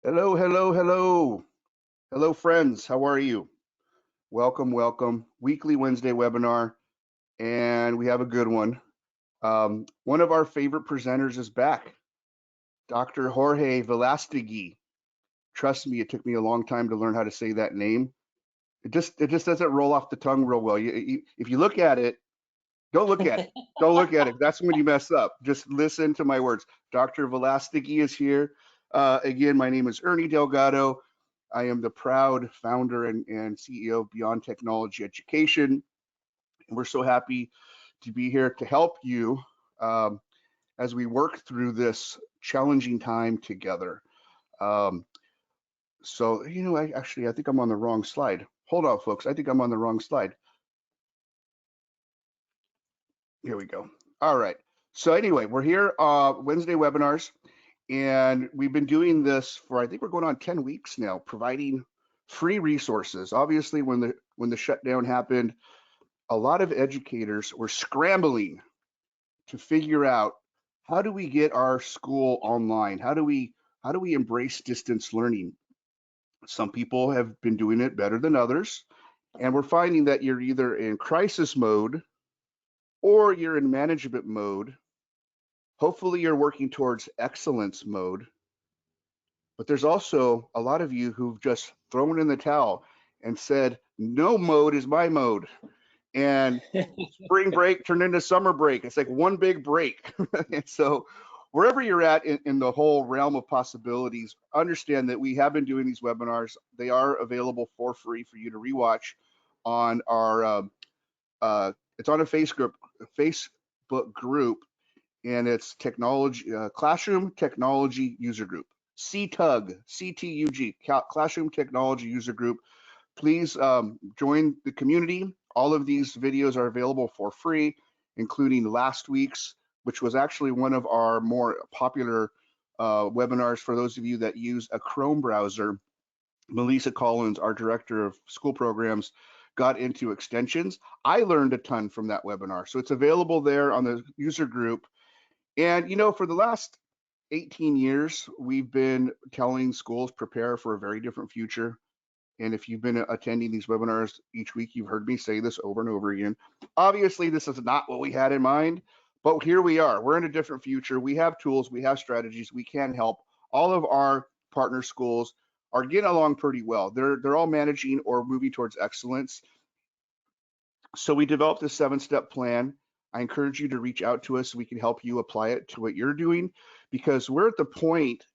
Hello, hello, hello. Hello, friends. How are you? Welcome, welcome. Weekly Wednesday webinar, and we have a good one. One of our favorite presenters is back, Dr. Jorge Velastegui. Trust me, it took me a long time to learn how to say that name. It just doesn't roll off the tongue real well. If you look at it, don't look at it. Don't look at it. That's when you mess up. Just listen to my words. Dr. Velastegui is here. Again, my name is Ernie Delgado. I am the proud founder and CEO of Beyond Technology Education. And we're so happy to be here to help you um, as we work through this challenging time together. Um, I think I'm on the wrong slide. Hold on, folks. I think I'm on the wrong slide. Here we go. All right. So anyway, we're here Wednesday webinars, and we've been doing this for, I think we're going on 10 weeks now, providing free resources. Obviously, when the shutdown happened, a lot of educators were scrambling to figure out, how do we get our school online? How do we embrace distance learning? Some people have been doing it better than others, and we're finding that you're either in crisis mode or you're in management mode. Hopefully you're working towards excellence mode, but there's also a lot of you who've just thrown in the towel and said, no mode is my mode. And spring break turned into summer break. It's like one big break. And so wherever you're at in the whole realm of possibilities, understand that we have been doing these webinars. They are available for free for you to rewatch on our, it's on a Facebook group, and it's technology, Classroom Technology User Group. CTUG, CTUG, Classroom Technology User Group. Please join the community. All of these videos are available for free, including last week's, which was actually one of our more popular webinars for those of you that use a Chrome browser. Melissa Collins, our director of school programs, got into extensions. I learned a ton from that webinar. So it's available there on the user group. And, for the last 18 years, we've been telling schools prepare for a very different future. And if you've been attending these webinars each week, you've heard me say this over and over again. Obviously, this is not what we had in mind, but here we are. We're in a different future. We have tools, we have strategies, we can help. All of our partner schools are getting along pretty well. They're all managing or moving towards excellence. So we developed a 7-step plan. I encourage you to reach out to us so we can help you apply it to what you're doing, because we're at the point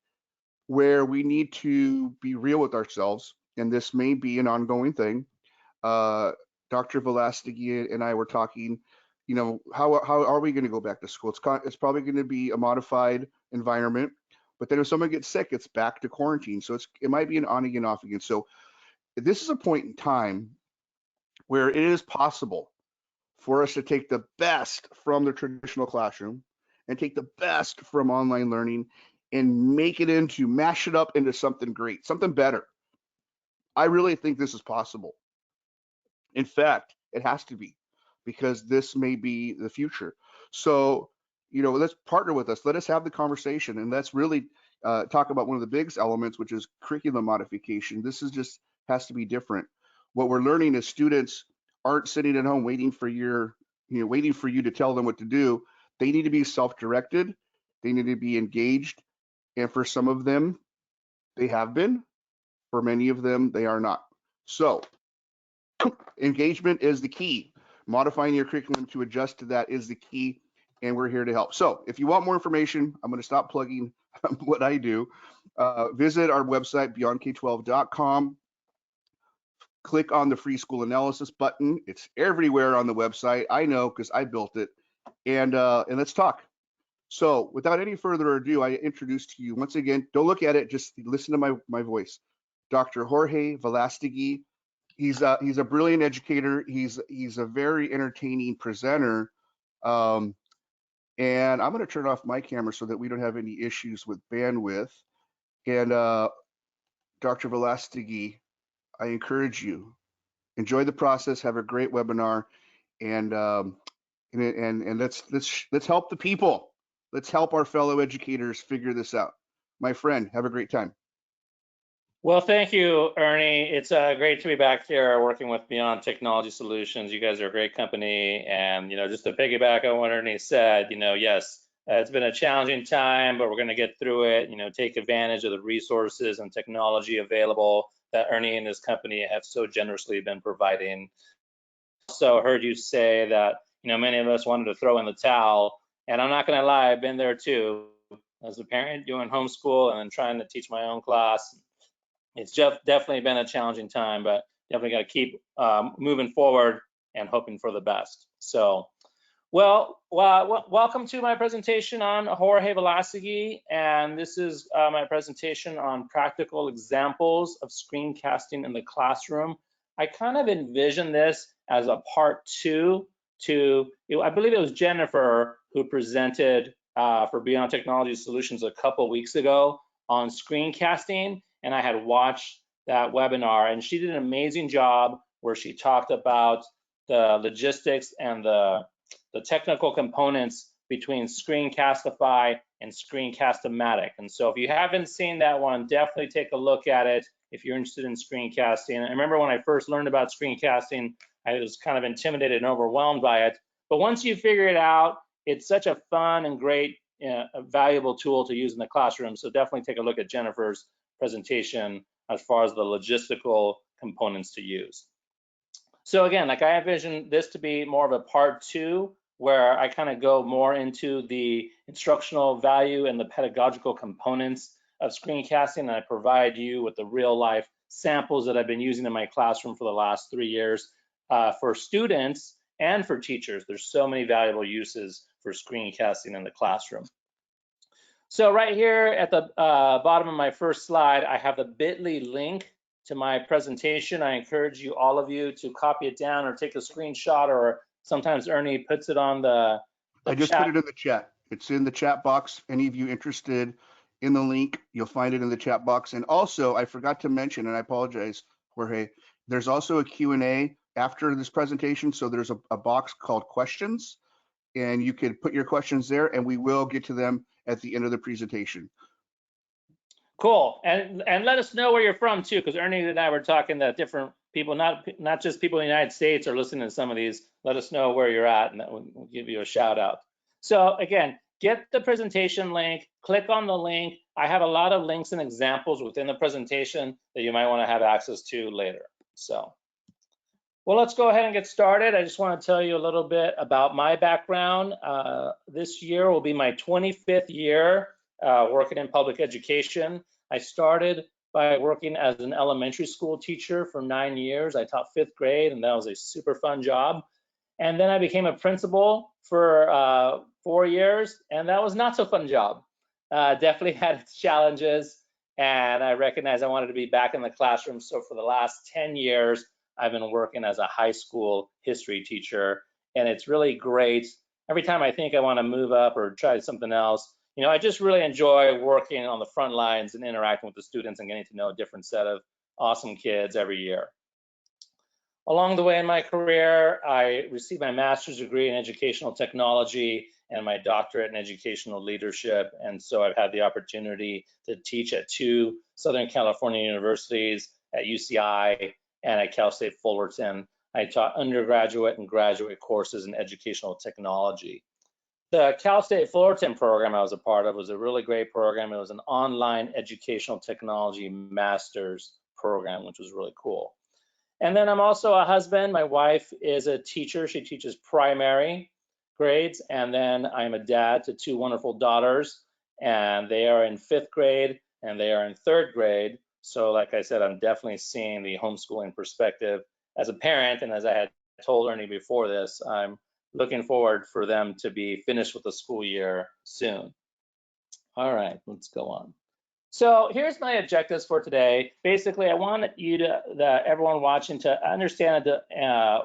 where we need to be real with ourselves, and this may be an ongoing thing. Uh, Dr. Velastegui and I were talking, how are we going to go back to school? It's probably going to be a modified environment, but then if someone gets sick, it's back to quarantine. So it might be an on again, off again. So this is a point in time where it is possible for us to take the best from the traditional classroom and take the best from online learning and mash it up into something great, something better. I really think this is possible. In fact, it has to be, because this may be the future. So, let's partner with us. Let us have the conversation, and let's really talk about one of the biggest elements, which is curriculum modification. This is just has to be different. What we're learning is students aren't sitting at home waiting for you to tell them what to do. They need to be self-directed. They need to be engaged. And for some of them, they have been. For many of them, they are not. So engagement is the key. Modifying your curriculum to adjust to that is the key, and we're here to help. So if you want more information, I'm going to stop plugging what I do. Visit our website, beyondk12.com. Click on the free school analysis button. It's everywhere on the website. I know, because I built it. And let's talk. So without any further ado, I introduce to you once again, don't look at it, just listen to my voice. Dr. Jorge Velastegui. He's a brilliant educator. He's a very entertaining presenter. Um, and I'm going to turn off my camera so that we don't have any issues with bandwidth. And Dr. Velastegui, I encourage you, enjoy the process, have a great webinar, and let's help the people. Let's help our fellow educators figure this out. My friend, have a great time. Well, thank you, Ernie. It's great to be back here working with Beyond Technology Solutions. You guys are a great company. And, just to piggyback on what Ernie said, yes, it's been a challenging time, but we're going to get through it, take advantage of the resources and technology available that Ernie and his company have so generously been providing. Also heard you say that, many of us wanted to throw in the towel. And I'm not going to lie, I've been there too. As a parent doing homeschool and then trying to teach my own class, it's definitely been a challenging time, but definitely got to keep moving forward and hoping for the best. So, welcome to my presentation on Jorge Velastegui, and this is my presentation on practical examples of screencasting in the classroom. I kind of envision this as a part two to, I believe it was Jennifer who presented for Beyond Technology Solutions a couple weeks ago on screencasting, and I had watched that webinar, and she did an amazing job where she talked about the logistics and the technical components between Screencastify and Screencast-O-Matic. And so if you haven't seen that one, definitely take a look at it if you're interested in screencasting. I remember when I first learned about screencasting, I was kind of intimidated and overwhelmed by it. But once you figure it out, it's such a fun and great, a valuable tool to use in the classroom. So definitely take a look at Jennifer's presentation as far as the logistical components to use. So again, like I envision this to be more of a part two, where I kind of go more into the instructional value and the pedagogical components of screencasting, and I provide you with the real life samples that I've been using in my classroom for the last 3 years for students and for teachers. There's so many valuable uses for screencasting in the classroom. So right here at the bottom of my first slide, I have the bit.ly link to my presentation. I encourage you, all of you, to copy it down or take a screenshot, or sometimes Ernie puts it on the I just put it in the chat. It's in the chat box. Any of you interested in the link, you'll find it in the chat box. And also, I forgot to mention, and I apologize, Jorge, there's also a Q&A after this presentation. So there's a box called questions, and you can put your questions there, and we will get to them at the end of the presentation. Cool. And let us know where you're from too, because Ernie and I were talking that different people, not just people in the United States, are listening to some of these. Let us know where you're at, and we'll give you a shout out. So again, get the presentation link, click on the link. I have a lot of links and examples within the presentation that you might want to have access to later. So, well, let's go ahead and get started. I just want to tell you a little bit about my background. This year will be my 25th year working in public education. I started by working as an elementary school teacher for 9 years. I taught 5th grade, and that was a super fun job. And then I became a principal for 4 years, and that was not so fun job. Definitely had its challenges, and I recognized I wanted to be back in the classroom. So for the last 10 years, I've been working as a high school history teacher, and it's really great. Every time I think I want to move up or try something else, I just really enjoy working on the front lines and interacting with the students and getting to know a different set of awesome kids every year. Along the way in my career, I received my master's degree in educational technology and my doctorate in educational leadership. And so I've had the opportunity to teach at 2 Southern California universities, at UCI and at Cal State Fullerton. I taught undergraduate and graduate courses in educational technology. The Cal State Fullerton program I was a part of was a really great program. It was an online educational technology master's program, which was really cool. And then I'm also a husband. My wife is a teacher. She teaches primary grades. And then I'm a dad to 2 wonderful daughters, and they are in 5th grade and they are in 3rd grade. So like I said, I'm definitely seeing the homeschooling perspective as a parent. And as I had told Ernie before this, I'm looking forward for them to be finished with the school year soon. All right, let's go on. So here's my objectives for today. Basically, I want you to, everyone watching, to understand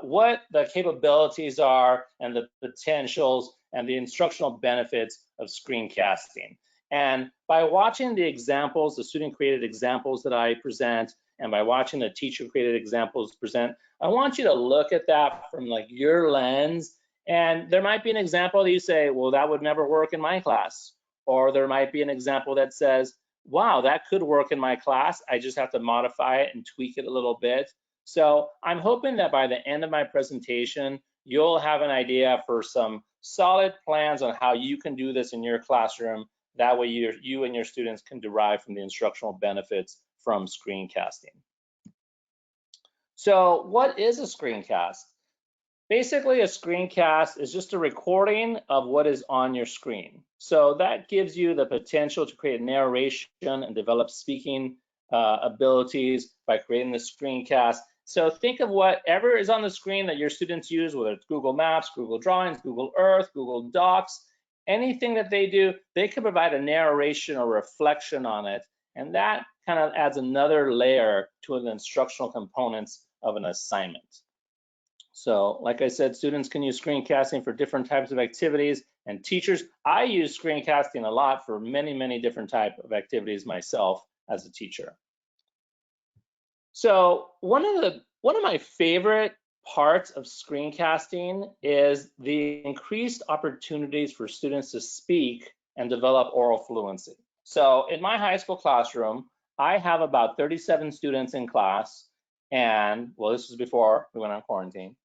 what the capabilities are and the potentials and the instructional benefits of screencasting. And by watching the examples, the student-created examples that I present, and by watching the teacher-created examples present, I want you to look at that from like your lens. And there might be an example that you say, well, that would never work in my class. Or there might be an example that says, wow, that could work in my class. I just have to modify it and tweak it a little bit. So I'm hoping that by the end of my presentation, you'll have an idea for some solid plans on how you can do this in your classroom. That way you and your students can derive from the instructional benefits from screencasting. So what is a screencast? Basically, a screencast is just a recording of what is on your screen. So that gives you the potential to create narration and develop speaking abilities by creating the screencast. So think of whatever is on the screen that your students use, whether it's Google Maps, Google Drawings, Google Earth, Google Docs, anything that they do, they can provide a narration or reflection on it. And that kind of adds another layer to the instructional components of an assignment. So like I said, students can use screencasting for different types of activities, and teachers, I use screencasting a lot for many, many different types of activities myself as a teacher. So one of my favorite parts of screencasting is the increased opportunities for students to speak and develop oral fluency. So in my high school classroom, I have about 37 students in class, and well, this was before we went on quarantine.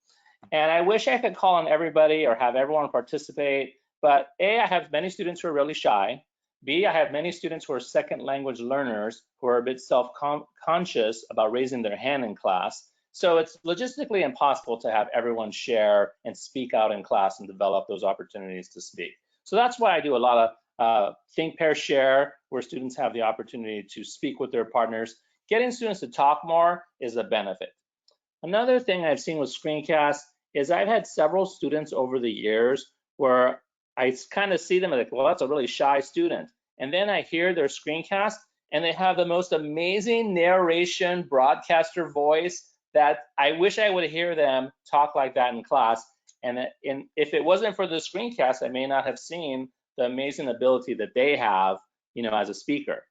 And I wish I could call on everybody or have everyone participate, but A, I have many students who are really shy. B, I have many students who are second language learners who are a bit self-conscious about raising their hand in class. So it's logistically impossible to have everyone share and speak out in class and develop those opportunities to speak. So that's why I do a lot of think, pair, share, where students have the opportunity to speak with their partners. Getting students to talk more is a benefit. Another thing I've seen with screencasts is I've had several students over the years where I kind of see them like, well, that's a really shy student. And then I hear their screencast and they have the most amazing narration broadcaster voice that I wish I would hear them talk like that in class. And if it wasn't for the screencast, I may not have seen the amazing ability that they have, as a speaker.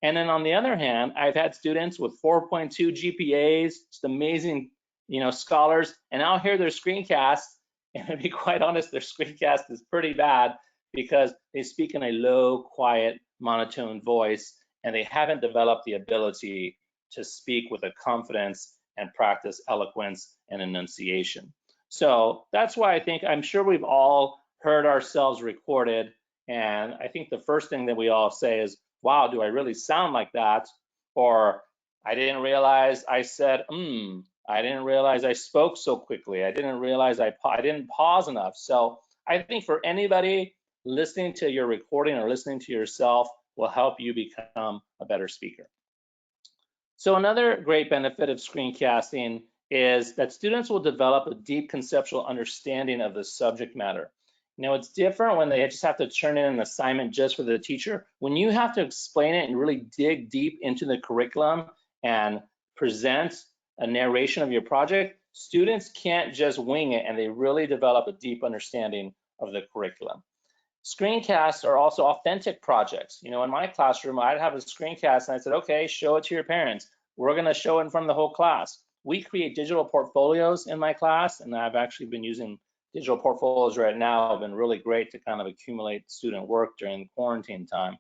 And then on the other hand, I've had students with 4.2 GPAs, just amazing, scholars, and I'll hear their screencast, and to be quite honest, their screencast is pretty bad because they speak in a low, quiet, monotone voice, and they haven't developed the ability to speak with a confidence and practice eloquence and enunciation. So that's why I'm sure we've all heard ourselves recorded, and I think the first thing that we all say is, wow, do I really sound like that? Or I didn't realize I said, I didn't realize I spoke so quickly. I didn't realize I didn't pause enough. So I think for anybody, listening to your recording or listening to yourself will help you become a better speaker. So another great benefit of screencasting is that students will develop a deep conceptual understanding of the subject matter. It's different when they just have to turn in an assignment just for the teacher. When you have to explain it and really dig deep into the curriculum and present a narration of your project, students can't just wing it, and they really develop a deep understanding of the curriculum. Screencasts are also authentic projects. In my classroom, I'd have a screencast and I said, okay, show it to your parents. We're gonna show it in front of the whole class. We create digital portfolios in my class, and I've actually been using digital portfolios right now. Have been really great to kind of accumulate student work during quarantine time.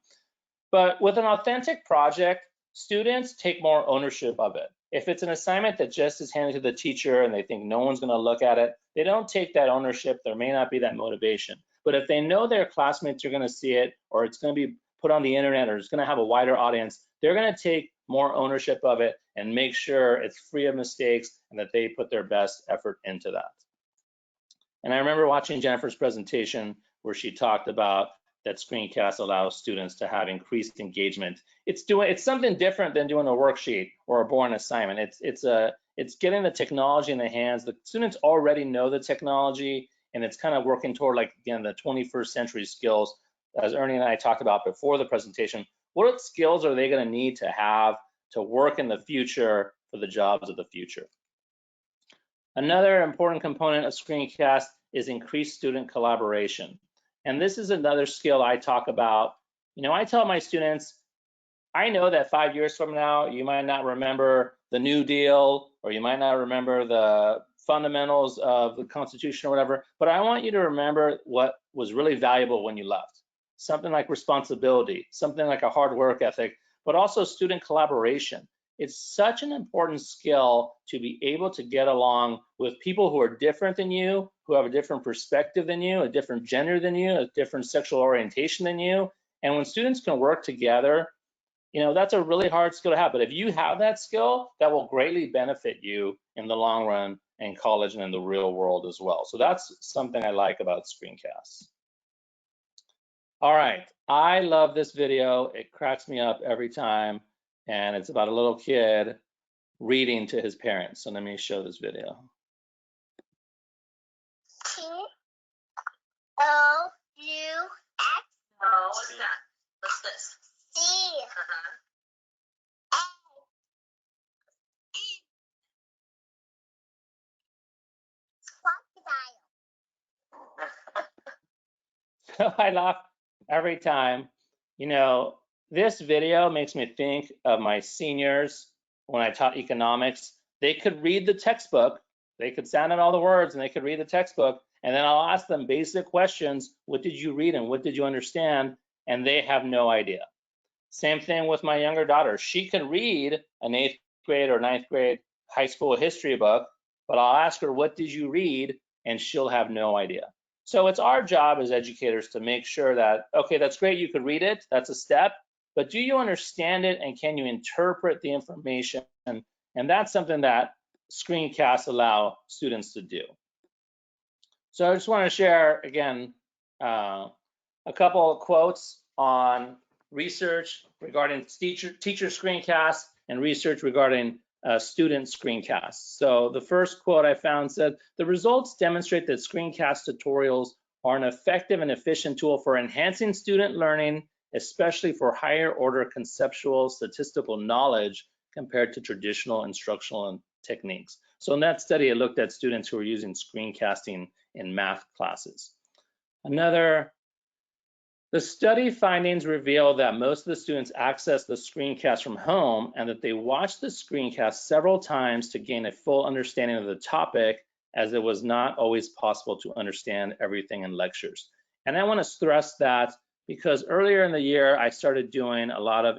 But with an authentic project, students take more ownership of it. If it's an assignment that just is handed to the teacher and they think no one's gonna look at it, they don't take that ownership. There may not be that motivation. But if they know their classmates are gonna see it, or it's gonna be put on the internet, or it's gonna have a wider audience, they're gonna take more ownership of it and make sure it's free of mistakes and that they put their best effort into that. And I remember watching Jennifer's presentation where she talked about that screencast allows students to have increased engagement. It's something different than doing a worksheet or a boring assignment. It's getting the technology in the hands. The students already know the technology, and it's kind of working toward, like, again, the 21st century skills, as Ernie and I talked about before the presentation. What skills are they going to need to have to work in the future for the jobs of the future? Another important component of screencast is increased student collaboration. And this is another skill I talk about. I tell my students, I know that 5 years from now, you might not remember the New Deal, or you might not remember the fundamentals of the Constitution or whatever, but I want you to remember what was really valuable when you left. Something like responsibility, something like a hard work ethic. but also student collaboration. It's such an important skill to be able to get along with people who are different than you, who have a different perspective than you, a different gender than you, a different sexual orientation than you. And when students can work together, that's a really hard skill to have. But if you have that skill, that will greatly benefit you in the long run in college and in the real world as well. So that's something I like about screencasts. All right, I love this video. It cracks me up every time. And it's about a little kid reading to his parents. So let me show this video. C-O-U-X. Oh, what's that? What's this? C. So I laugh every time. This video makes me think of my seniors when I taught economics. They could read the textbook, they could sound out all the words, and they could read the textbook, and then I'll ask them basic questions. What did you read and what did you understand? And they have no idea. Same thing with my younger daughter. She can read an 8th grade or 9th grade high school history book, but I'll ask her, what did you read? And she'll have no idea. So it's our job as educators to make sure that, okay, that's great, you could read it, that's a step, but do you understand it and can you interpret the information? And that's something that screencasts allow students to do. So I just want to share, again, a couple of quotes on research regarding teacher screencasts and research regarding student screencasts. So the first quote I found said, the results demonstrate that screencast tutorials are an effective and efficient tool for enhancing student learning, especially for higher order conceptual statistical knowledge compared to traditional instructional techniques. So in that study, it looked at students who were using screencasting in math classes. The study findings reveal that most of the students access the screencast from home and that they watch the screencast several times to gain a full understanding of the topic, as it was not always possible to understand everything in lectures. And I want to stress that because earlier in the year, I started doing a lot of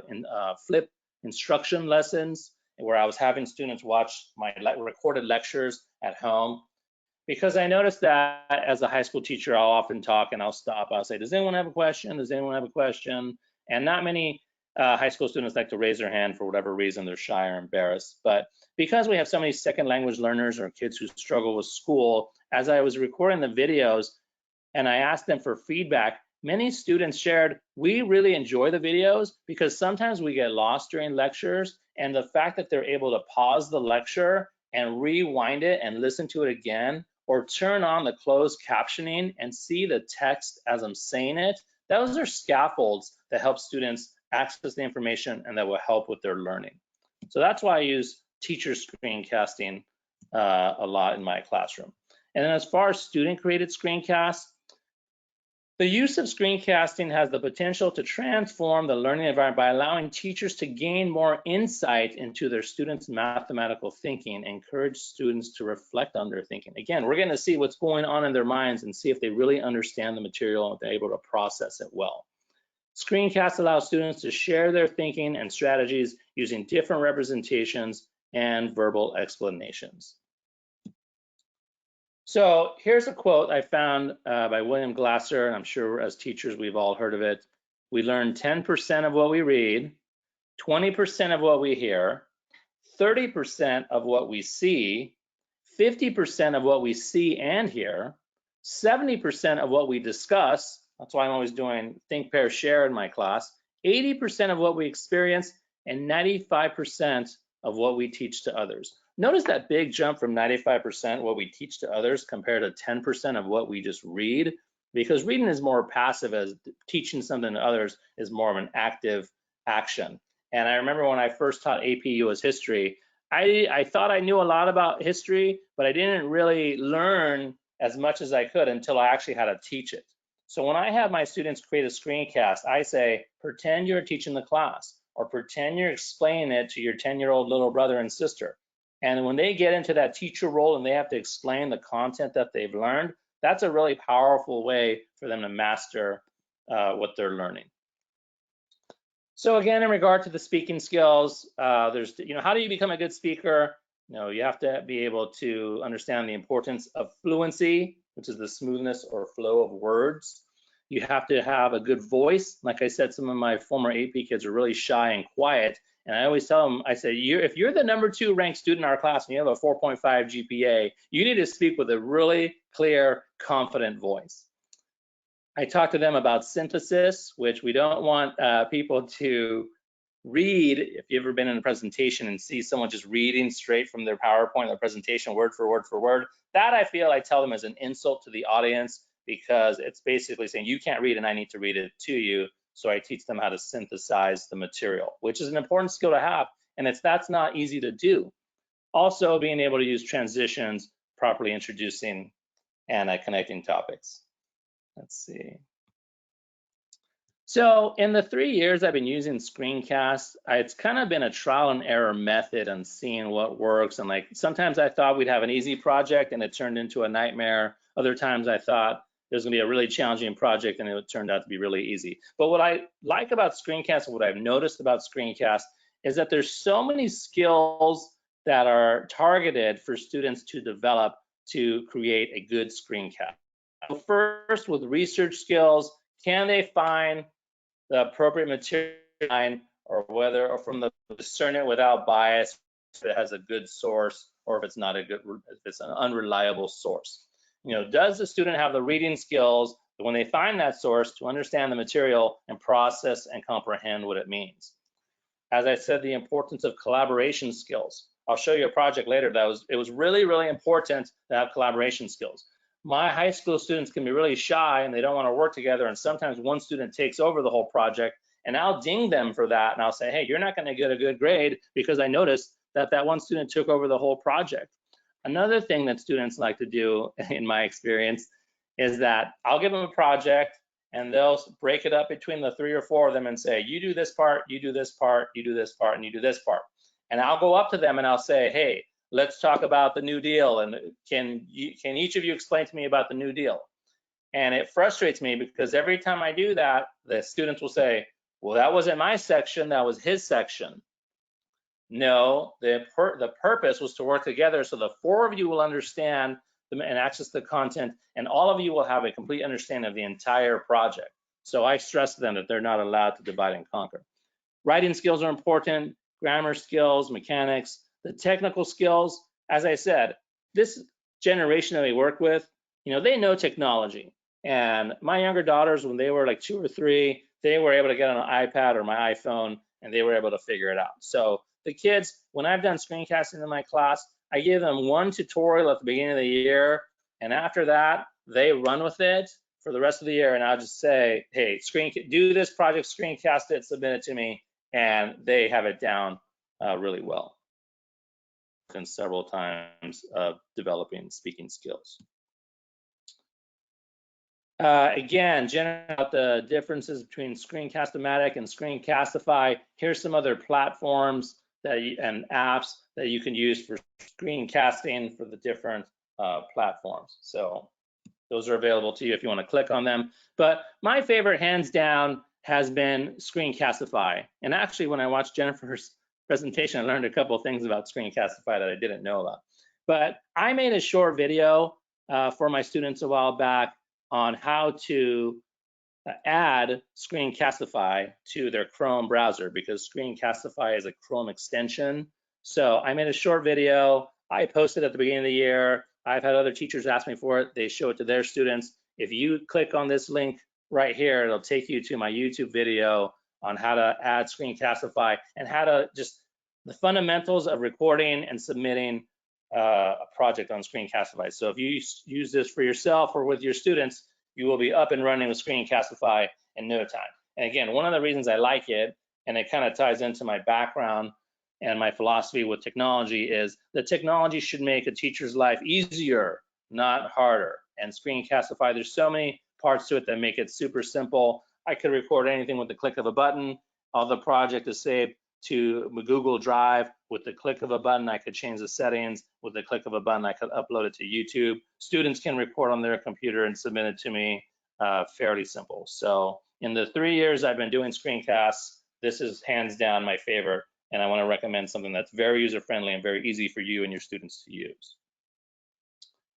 flip instruction lessons where I was having students watch my recorded lectures at home. Because I noticed that as a high school teacher, I'll often talk and I'll stop. I'll say, does anyone have a question? Does anyone have a question? And not many high school students like to raise their hand for whatever reason. They're shy or embarrassed. But because we have so many second language learners or kids who struggle with school, as I was recording the videos and I asked them for feedback, many students shared, we really enjoy the videos because sometimes we get lost during lectures, and the fact that they're able to pause the lecture and rewind it and listen to it again, or turn on the closed captioning and see the text as I'm saying it, those are scaffolds that help students access the information and that will help with their learning. So that's why I use teacher screencasting a lot in my classroom. And then as far as student-created screencasts, the use of screencasting has the potential to transform the learning environment by allowing teachers to gain more insight into their students' mathematical thinking and encourage students to reflect on their thinking. Again, we're going to see what's going on in their minds and see if they really understand the material and they're able to process it well. Screencasts allow students to share their thinking and strategies using different representations and verbal explanations. So here's a quote I found by William Glasser, and I'm sure as teachers we've all heard of it. We learn 10% of what we read, 20% of what we hear, 30% of what we see, 50% of what we see and hear, 70% of what we discuss. That's why I'm always doing think, pair, share in my class, 80% of what we experience, and 95% of what we teach to others. Notice that big jump from 95% what we teach to others compared to 10% of what we just read, because reading is more passive as teaching something to others is more of an active action. And I remember when I first taught AP US history, I thought I knew a lot about history, but I didn't really learn as much as I could until I actually had to teach it. So when I have my students create a screencast, I say, pretend you're teaching the class, or pretend you're explaining it to your 10-year-old little brother and sister. And when they get into that teacher role and they have to explain the content that they've learned, that's a really powerful way for them to master what they're learning. So again, in regard to the speaking skills, there's, how do you become a good speaker? You have to be able to understand the importance of fluency, which is the smoothness or flow of words. You have to have a good voice. Like I said, some of my former AP kids are really shy and quiet. And I always tell them, I say, if you're the #2 ranked student in our class and you have a 4.5 GPA, you need to speak with a really clear, confident voice. I talk to them about synthesis, which we don't want people to read. If you've ever been in a presentation and see someone just reading straight from their PowerPoint, their presentation, word for word for word, that I tell them is an insult to the audience, because it's basically saying you can't read and I need to read it to you. So I teach them how to synthesize the material, which is an important skill to have, and that's not easy to do. Also, being able to use transitions, properly introducing and connecting topics. Let's see. So in the 3 years I've been using Screencast, it's kind of been a trial and error method and seeing what works. And like sometimes I thought we'd have an easy project and it turned into a nightmare. Other times I thought there's gonna be a really challenging project and it turned out to be really easy. But what I like about Screencast and what I've noticed about Screencast is that there's so many skills that are targeted for students to develop to create a good screencast. So first, with research skills, can they find the appropriate material, or whether, or from the discern it without bias, if it has a good source or if it's not a good, if it's an unreliable source. Does the student have the reading skills when they find that source to understand the material and process and comprehend what it means? As I said, the importance of collaboration skills. I'll show you a project later that it was really, really important to have collaboration skills. My high school students can be really shy and they don't want to work together, and sometimes one student takes over the whole project, and I'll ding them for that, and I'll say, hey, you're not going to get a good grade because I noticed that one student took over the whole project. Another thing that students like to do, in my experience, is that I'll give them a project and they'll break it up between the 3 or 4 of them and say, you do this part, you do this part, you do this part, and you do this part. And I'll go up to them and I'll say, hey, let's talk about the New Deal, and can each of you explain to me about the New Deal? And it frustrates me because every time I do that, the students will say, well, that wasn't my section, that was his section. No, the purpose was to work together so the 4 of you will understand and access the content, and all of you will have a complete understanding of the entire project. So I stress to them that they're not allowed to divide and conquer. Writing skills are important, grammar skills, mechanics, the technical skills. As I said, this generation that we work with, they know technology. And my younger daughters, when they were like 2 or 3, they were able to get on an iPad or my iPhone, and they were able to figure it out. So the kids, when I've done screencasting in my class, I give them one tutorial at the beginning of the year, and after that, they run with it for the rest of the year. And I'll just say, hey, do this project, screencast it, submit it to me, and they have it down really well. And several times of developing speaking skills. Again, generally the differences between Screencast-O-Matic and Screencastify. Here's some other platforms and apps that you can use for screencasting for the different platforms. So those are available to you if you want to click on them. But my favorite, hands down, has been Screencastify. And actually, when I watched Jennifer's presentation, I learned a couple of things about Screencastify that I didn't know about. But I made a short video for my students a while back on how to add Screencastify to their Chrome browser, because Screencastify is a Chrome extension. So I made a short video. I posted at the beginning of the year. I've had other teachers ask me for it. They show it to their students. If you click on this link right here, it'll take you to my YouTube video on how to add Screencastify and how to just the fundamentals of recording and submitting a project on Screencastify. So if you use this for yourself or with your students, you will be up and running with Screencastify in no time. And again, one of the reasons I like it, and it kind of ties into my background and my philosophy with technology, is the technology should make a teacher's life easier, not harder. And Screencastify, there's so many parts to it that make it super simple. I could record anything with the click of a button. All the project is saved to Google Drive. With the click of a button, I could change the settings. With the click of a button, I could upload it to YouTube. Students can record on their computer and submit it to me, fairly simple. So in the 3 years I've been doing screencasts, this is hands down my favorite, and I want to recommend something that's very user-friendly and very easy for you and your students to use.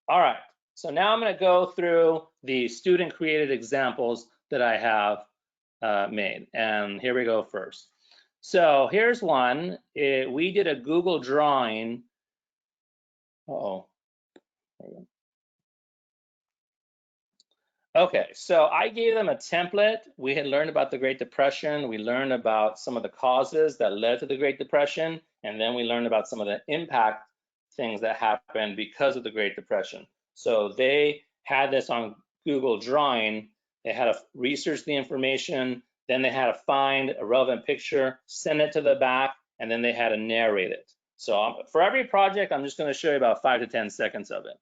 All right, so now I'm going to go through the student-created examples that I have made, and here we go first. So here's one. We did a Google drawing. Okay, so I gave them a template. We had learned about the Great Depression. We learned about some of the causes that led to the Great Depression, and then we learned about some of the impact things that happened because of the Great Depression. So they had this on Google Drawing. They had to research the information, then they had to find a relevant picture, send it to the back, and then they had to narrate it. So for every project, I'm just going to show you about 5 to 10 seconds of it.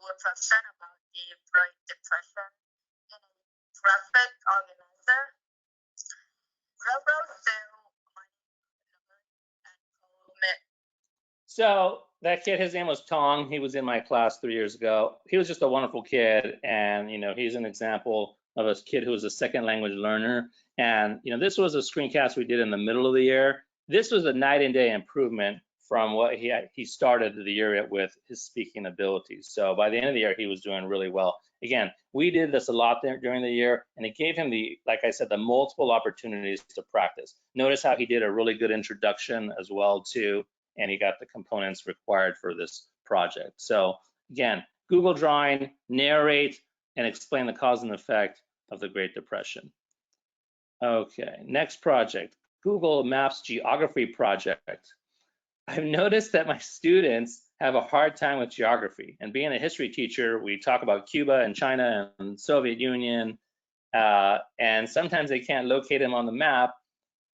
Our question about the Great Depression in a graphic organizer. Railroad sale money and So that kid, his name was Tong. He was in my class 3 years ago. He was just a wonderful kid, and he's an example of a kid who was a second language learner. And this was a screencast we did in the middle of the year. This was a night and day improvement from what he started the year with his speaking abilities. So by the end of the year, he was doing really well. Again, we did this a lot during the year, and it gave him like I said, the multiple opportunities to practice. Notice how he did a really good introduction as well too, and he got the components required for this project. So again, Google Drawing, narrate, and explain the cause and effect of the Great Depression. Okay, next project, Google Maps Geography project. I've noticed that my students have a hard time with geography, and being a history teacher, we talk about Cuba and China and Soviet Union, and sometimes they can't locate them on the map.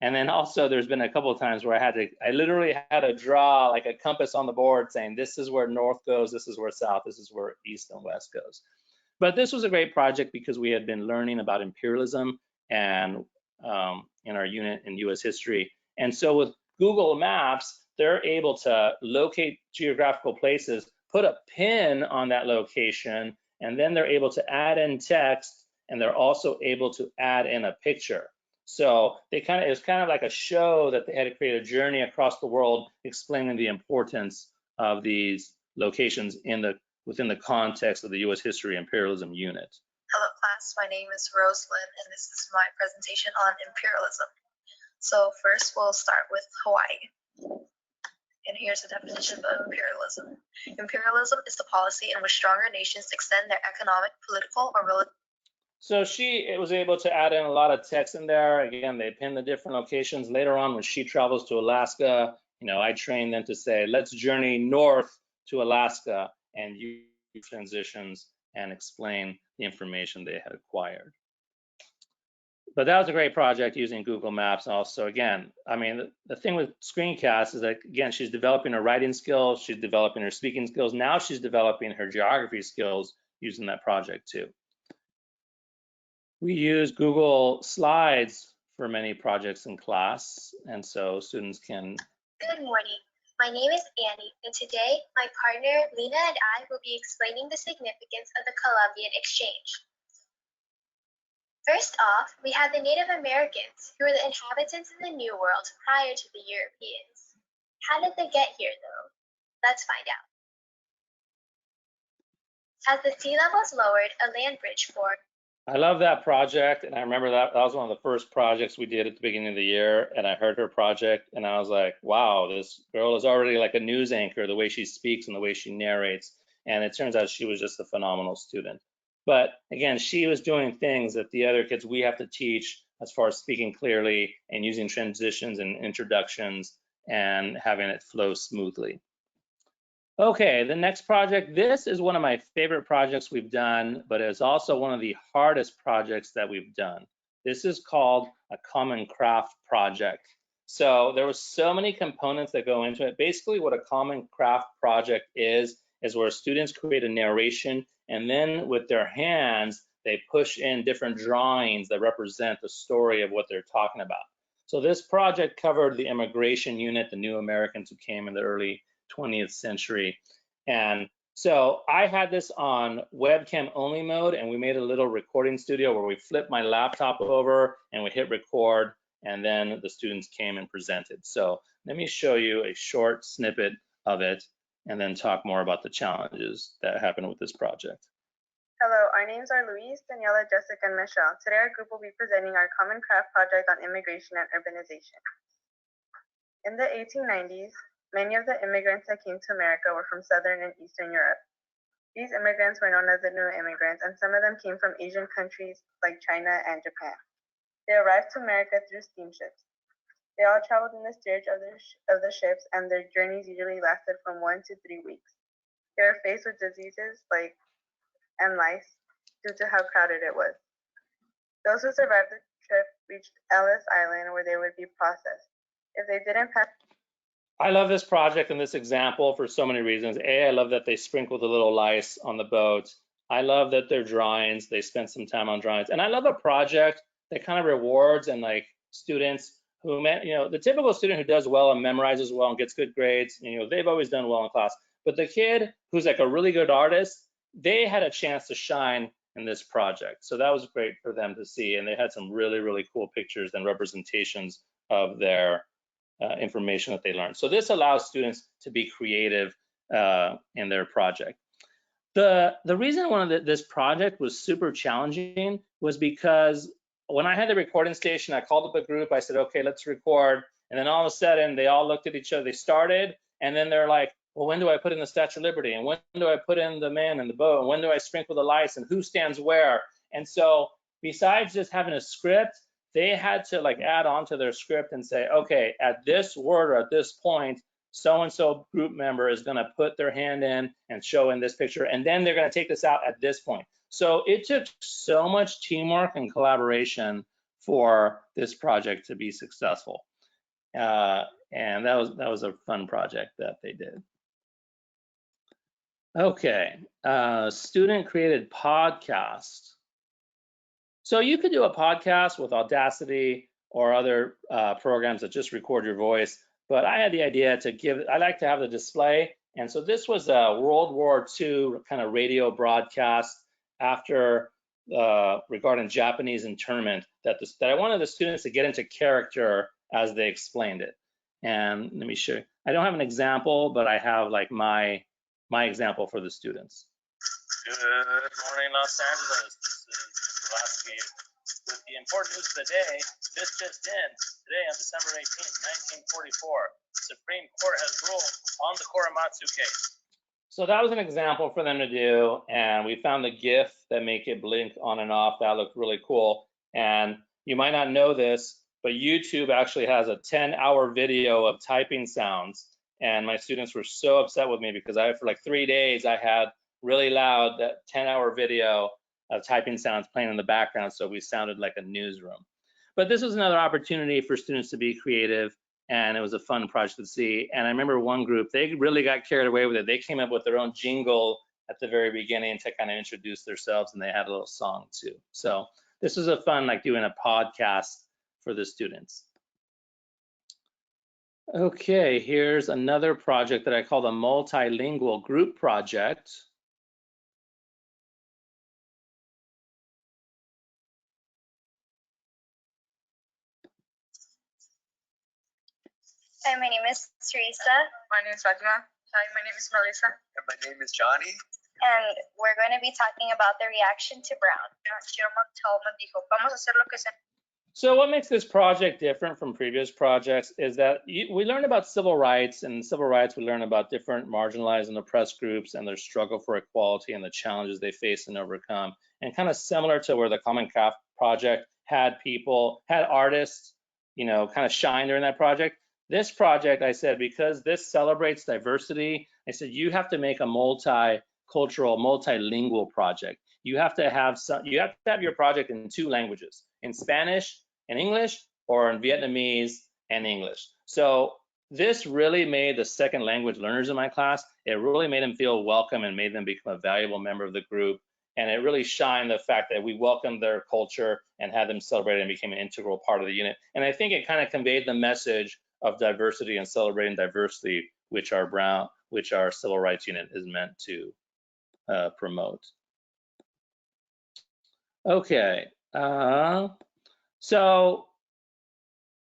And then also there's been a couple of times where I literally had to draw like a compass on the board saying this is where north goes, this is where south, this is where east and west goes. But this was a great project because we had been learning about imperialism and in our unit in US history. And so with Google Maps, they're able to locate geographical places, put a pin on that location, and then they're able to add in text, and they're also able to add in a picture. So it was kind of like a show that they had to create a journey across the world explaining the importance of these locations within the context of the US History Imperialism Unit. Hello class, my name is Rosalind and this is my presentation on imperialism. So first we'll start with Hawaii. And here's the definition of imperialism. Imperialism is the policy in which stronger nations extend their economic, political, or religious. So it was able to add in a lot of text in there. Again, they pin the different locations. Later on, when she travels to Alaska, I train them to say, let's journey north to Alaska and use transitions and explain the information they had acquired. But that was a great project using Google Maps. Also, again, the thing with Screencast is that, again, she's developing her writing skills, she's developing her speaking skills. Now she's developing her geography skills using that project too. We use Google Slides for many projects in class, and so students can. Good morning. My name is Annie, and today my partner Lena and I will be explaining the significance of the Columbian Exchange. First off, we have the Native Americans, who were the inhabitants of the New World prior to the Europeans. How did they get here, though? Let's find out. As the sea levels lowered, a land bridge formed. I love that project, and I remember that was one of the first projects we did at the beginning of the year, and I heard her project, and I was like, wow, this girl is already like a news anchor, the way she speaks and the way she narrates, and it turns out she was just a phenomenal student. But again, she was doing things that the other kids we have to teach as far as speaking clearly and using transitions and introductions and having it flow smoothly. Okay, the next project, this is one of my favorite projects we've done, but it's also one of the hardest projects that we've done. This is called a Common Craft project. So there were so many components that go into it. Basically what a Common Craft project is where students create a narration, and then with their hands, they push in different drawings that represent the story of what they're talking about. So this project covered the immigration unit, the new Americans who came in the early 20th century. And So I had this on webcam only mode, and we made a little recording studio where we flipped my laptop over and we hit record, and then the students came and presented. So let me show you a short snippet of it and then talk more about the challenges that happened with this project. Hello, our names are Luis, Daniela, Jessica, and Michelle. Today our group will be presenting our common craft project on immigration and urbanization. In the 1890s, many of the immigrants that came to America were from Southern and Eastern Europe. These immigrants were known as the new immigrants, and some of them came from Asian countries like China and Japan. They arrived to America through steamships. They all traveled in the steerage of the ships, and their journeys usually lasted from 1 to 3 weeks. They were faced with diseases and lice due to how crowded it was. Those who survived the trip reached Ellis Island, where they would be processed. If they didn't pass. I love this project and this example for so many reasons. I love that they sprinkled a little lice on the boat. I love that they're drawings. They spent some time on drawings. And I love a project that kind of rewards and like students who, the typical student who does well and memorizes well and gets good grades, they've always done well in class. But the kid who's like a really good artist, they had a chance to shine in this project. So that was great for them to see. And they had some really, really cool pictures and representations of their information that they learned. So this allows students to be creative in their project. The reason I wanted this project was super challenging was because when I had the recording station, I called up a group, I said, okay, let's record. And then all of a sudden they all looked at each other, they started, and then they're like, well, when do I put in the Statue of Liberty? And when do I put in the man and the boat? And when do I sprinkle the lights? And who stands where? And so besides just having a script, they had to like add on to their script and say, okay, at this word or at this point, so-and-so group member is gonna put their hand in and show in this picture, and then they're gonna take this out at this point. So it took so much teamwork and collaboration for this project to be successful. And that was a fun project that they did. Okay, student created podcast. So you could do a podcast with Audacity or other programs that just record your voice, but I had the idea I like to have the display. And so this was a World War II kind of radio broadcast after regarding Japanese internment that I wanted the students to get into character as they explained it. And let me show you. I don't have an example, but I have like my example for the students. Good morning, Los Angeles. This is Mr. Velastegui with the important news of the day. This just in. Today on December 18th, 1944, the Supreme Court has ruled on the Korematsu case. So that was an example for them to do, and we found the GIF that make it blink on and off. That looked really cool. And you might not know this, but YouTube actually has a 10-hour video of typing sounds. And my students were so upset with me because for like 3 days, I had really loud, that 10-hour video of typing sounds playing in the background. So we sounded like a newsroom. But this was another opportunity for students to be creative, and it was a fun project to see. And I remember one group, they really got carried away with it. They came up with their own jingle at the very beginning to kind of introduce themselves, and they had a little song too. So this was a fun, like doing a podcast for the students. Okay, here's another project that I call the multilingual group project. Hi, my name is Teresa. My name is Fatima. Hi, my name is Melissa. And my name is Johnny. And we're going to be talking about the reaction to Brown. Vamos a hacer lo que se. So what makes this project different from previous projects is that we learned about civil rights, and in civil rights we learn about different marginalized and oppressed groups and their struggle for equality and the challenges they face and overcome. And kind of similar to where the Common Craft project had artists, kind of shine during that project. This project, I said, because this celebrates diversity, I said you have to make a multicultural, multilingual project. You have to have your project in 2 languages, in Spanish and English, or in Vietnamese and English. So this really made the second language learners in my class, it really made them feel welcome and made them become a valuable member of the group. And it really shined the fact that we welcomed their culture and had them celebrate and became an integral part of the unit. And I think it kind of conveyed the message of diversity and celebrating diversity, which our civil rights unit is meant to promote. Okay, so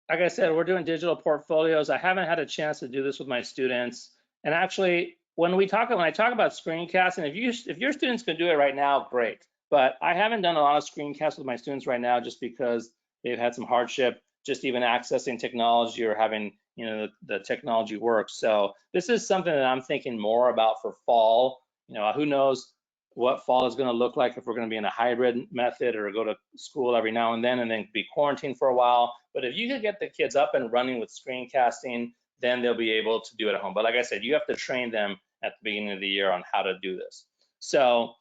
like I said, we're doing digital portfolios. I haven't had a chance to do this with my students. And actually, when I talk about screencasting, if your students can do it right now, great. But I haven't done a lot of screencasts with my students right now just because they've had some hardship just even accessing technology or having the technology work. So this is something that I'm thinking more about for fall. Who knows what fall is going to look like, if we're going to be in a hybrid method or go to school every now and then be quarantined for a while. But if you could get the kids up and running with screencasting, then they'll be able to do it at home. But like I said, you have to train them at the beginning of the year on how to do this. So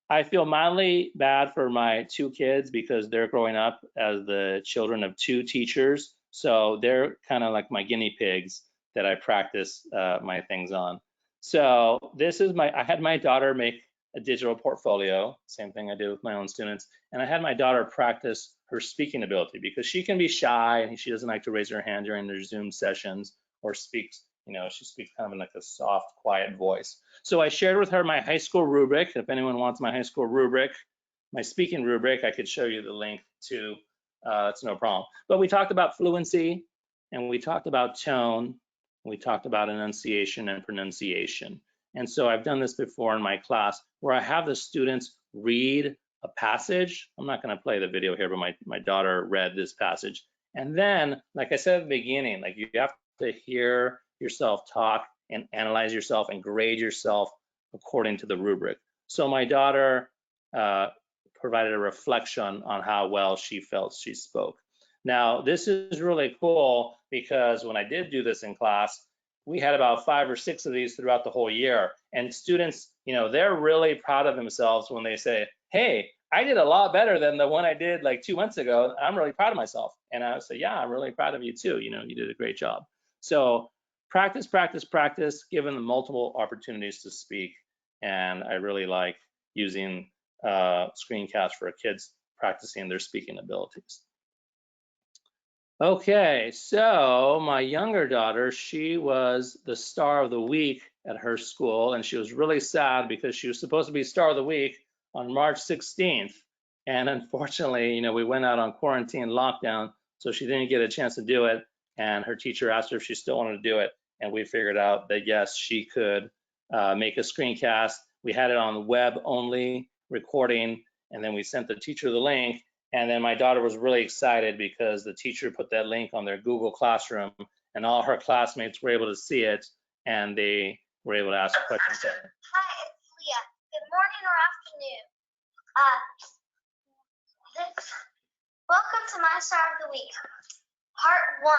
I feel mildly bad for my 2 kids because they're growing up as the children of 2 teachers. So they're kind of like my guinea pigs that I practice my things on. So this is I had my daughter make a digital portfolio, same thing I did with my own students. And I had my daughter practice her speaking ability because she can be shy and she doesn't like to raise her hand during their Zoom sessions or speaks, she speaks kind of in like a soft, quiet voice. So I shared with her my high school rubric. If anyone wants my high school rubric, my speaking rubric, I could show you the link to, it's no problem. But we talked about fluency and we talked about tone. We talked about enunciation and pronunciation. And so I've done this before in my class where I have the students read a passage. I'm not going to play the video here, but my daughter read this passage. And then, like I said at the beginning, like you have to hear yourself talk and analyze yourself and grade yourself according to the rubric. So my daughter provided a reflection on how well she felt she spoke. Now, this is really cool because when I did do this in class, we had about 5 or 6 of these throughout the whole year. And students, they're really proud of themselves when they say, hey, I did a lot better than the one I did like 2 months ago. I'm really proud of myself. And I would say, yeah, I'm really proud of you too. You did a great job. So practice, practice, practice, given them multiple opportunities to speak. And I really like using Screencast for kids practicing their speaking abilities. Okay, so my younger daughter, she was the star of the week at her school, and she was really sad because she was supposed to be star of the week on March 16th. And unfortunately, we went out on quarantine lockdown, so she didn't get a chance to do it. And her teacher asked her if she still wanted to do it. And we figured out that yes, she could make a screencast. We had it on web only recording, and then we sent the teacher the link. And then my daughter was really excited because the teacher put that link on their Google Classroom and all her classmates were able to see it and they were able to ask questions. Hi, it's Leah. Good morning or afternoon. Welcome to my Star of the Week, part 1,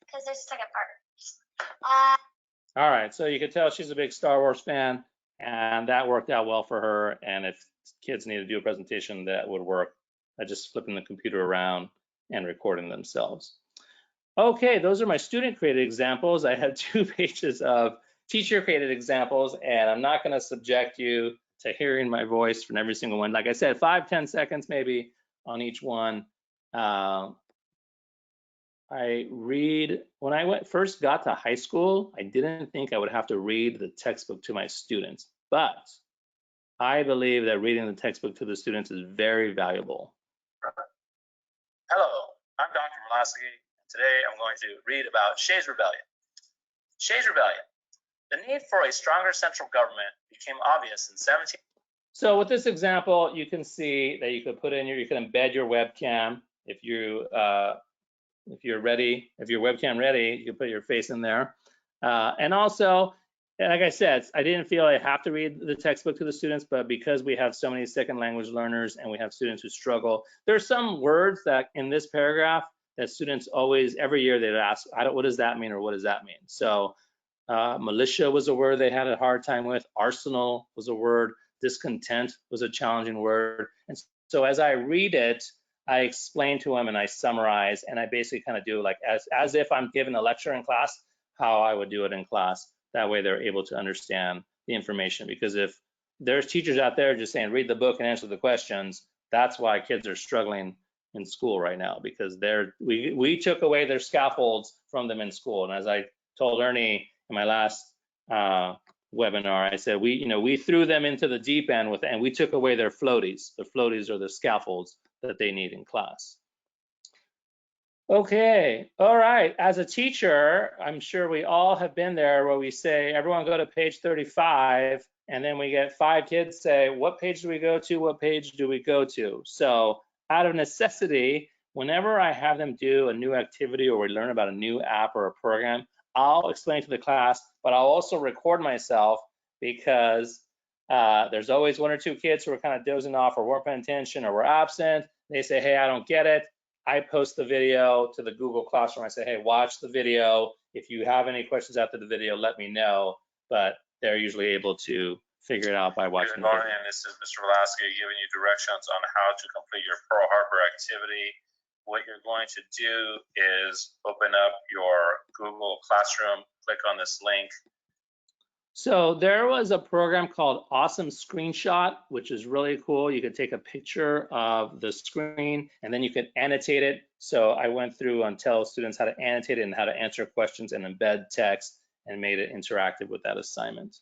because there's a second part. All right, so you can tell she's a big Star Wars fan and that worked out well for her. And if kids need to do a presentation, that would work. Just flipping the computer around and recording themselves. Okay, those are my student created examples. I have 2 pages of teacher created examples, and I'm not going to subject you to hearing my voice from every single one. Like I said, 5-10 seconds maybe on each one. I read, when I first got to high school, I didn't think I would have to read the textbook to my students, but I believe that reading the textbook to the students is very valuable. Hello, I'm Dr. Velastegui. Today I'm going to read about Shays' Rebellion. Shays' Rebellion. The need for a stronger central government became obvious in 17. So with this example, you can see that you could put in you can embed your webcam if you're ready. If your webcam ready, you can put your face in there. And also, like I said, I didn't feel I have to read the textbook to the students, but because we have so many second language learners and we have students who struggle, there's some words that in this paragraph that students always, every year they'd ask, what does that mean or what does that mean? So militia was a word they had a hard time with. Arsenal was a word. Discontent was a challenging word. And so as I read it, I explain to them and I summarize and I basically kind of do like as if I'm giving a lecture in class, how I would do it in class. That way they're able to understand the information, because if there's teachers out there just saying read the book and answer the questions, that's why kids are struggling in school right now, because we took away their scaffolds from them in school. And as I told Ernie in my last webinar. I said we threw them into the deep end and we took away their floaties. The floaties are the scaffolds that they need in class. Okay, all right. As a teacher, I'm sure we all have been there where we say, everyone go to page 35, and then we get 5 kids say, what page do we go to? What page do we go to? So out of necessity, whenever I have them do a new activity or we learn about a new app or a program, I'll explain to the class, but I'll also record myself because there's always 1 or 2 kids who are kind of dozing off or weren't paying attention or were absent. They say, hey, I don't get it. I post the video to the Google Classroom. I say, hey, watch the video. If you have any questions after the video, let me know. But they're usually able to figure it out by watching Good the morning, video. this is Mr. Velastegui giving you directions on how to complete your Pearl Harbor activity. What you're going to do is open up your Google Classroom, click on this link. So there was a program called Awesome Screenshot, which is really cool. You could take a picture of the screen and then you could annotate it. So I went through and tell students how to annotate it and how to answer questions and embed text and made it interactive with that assignment.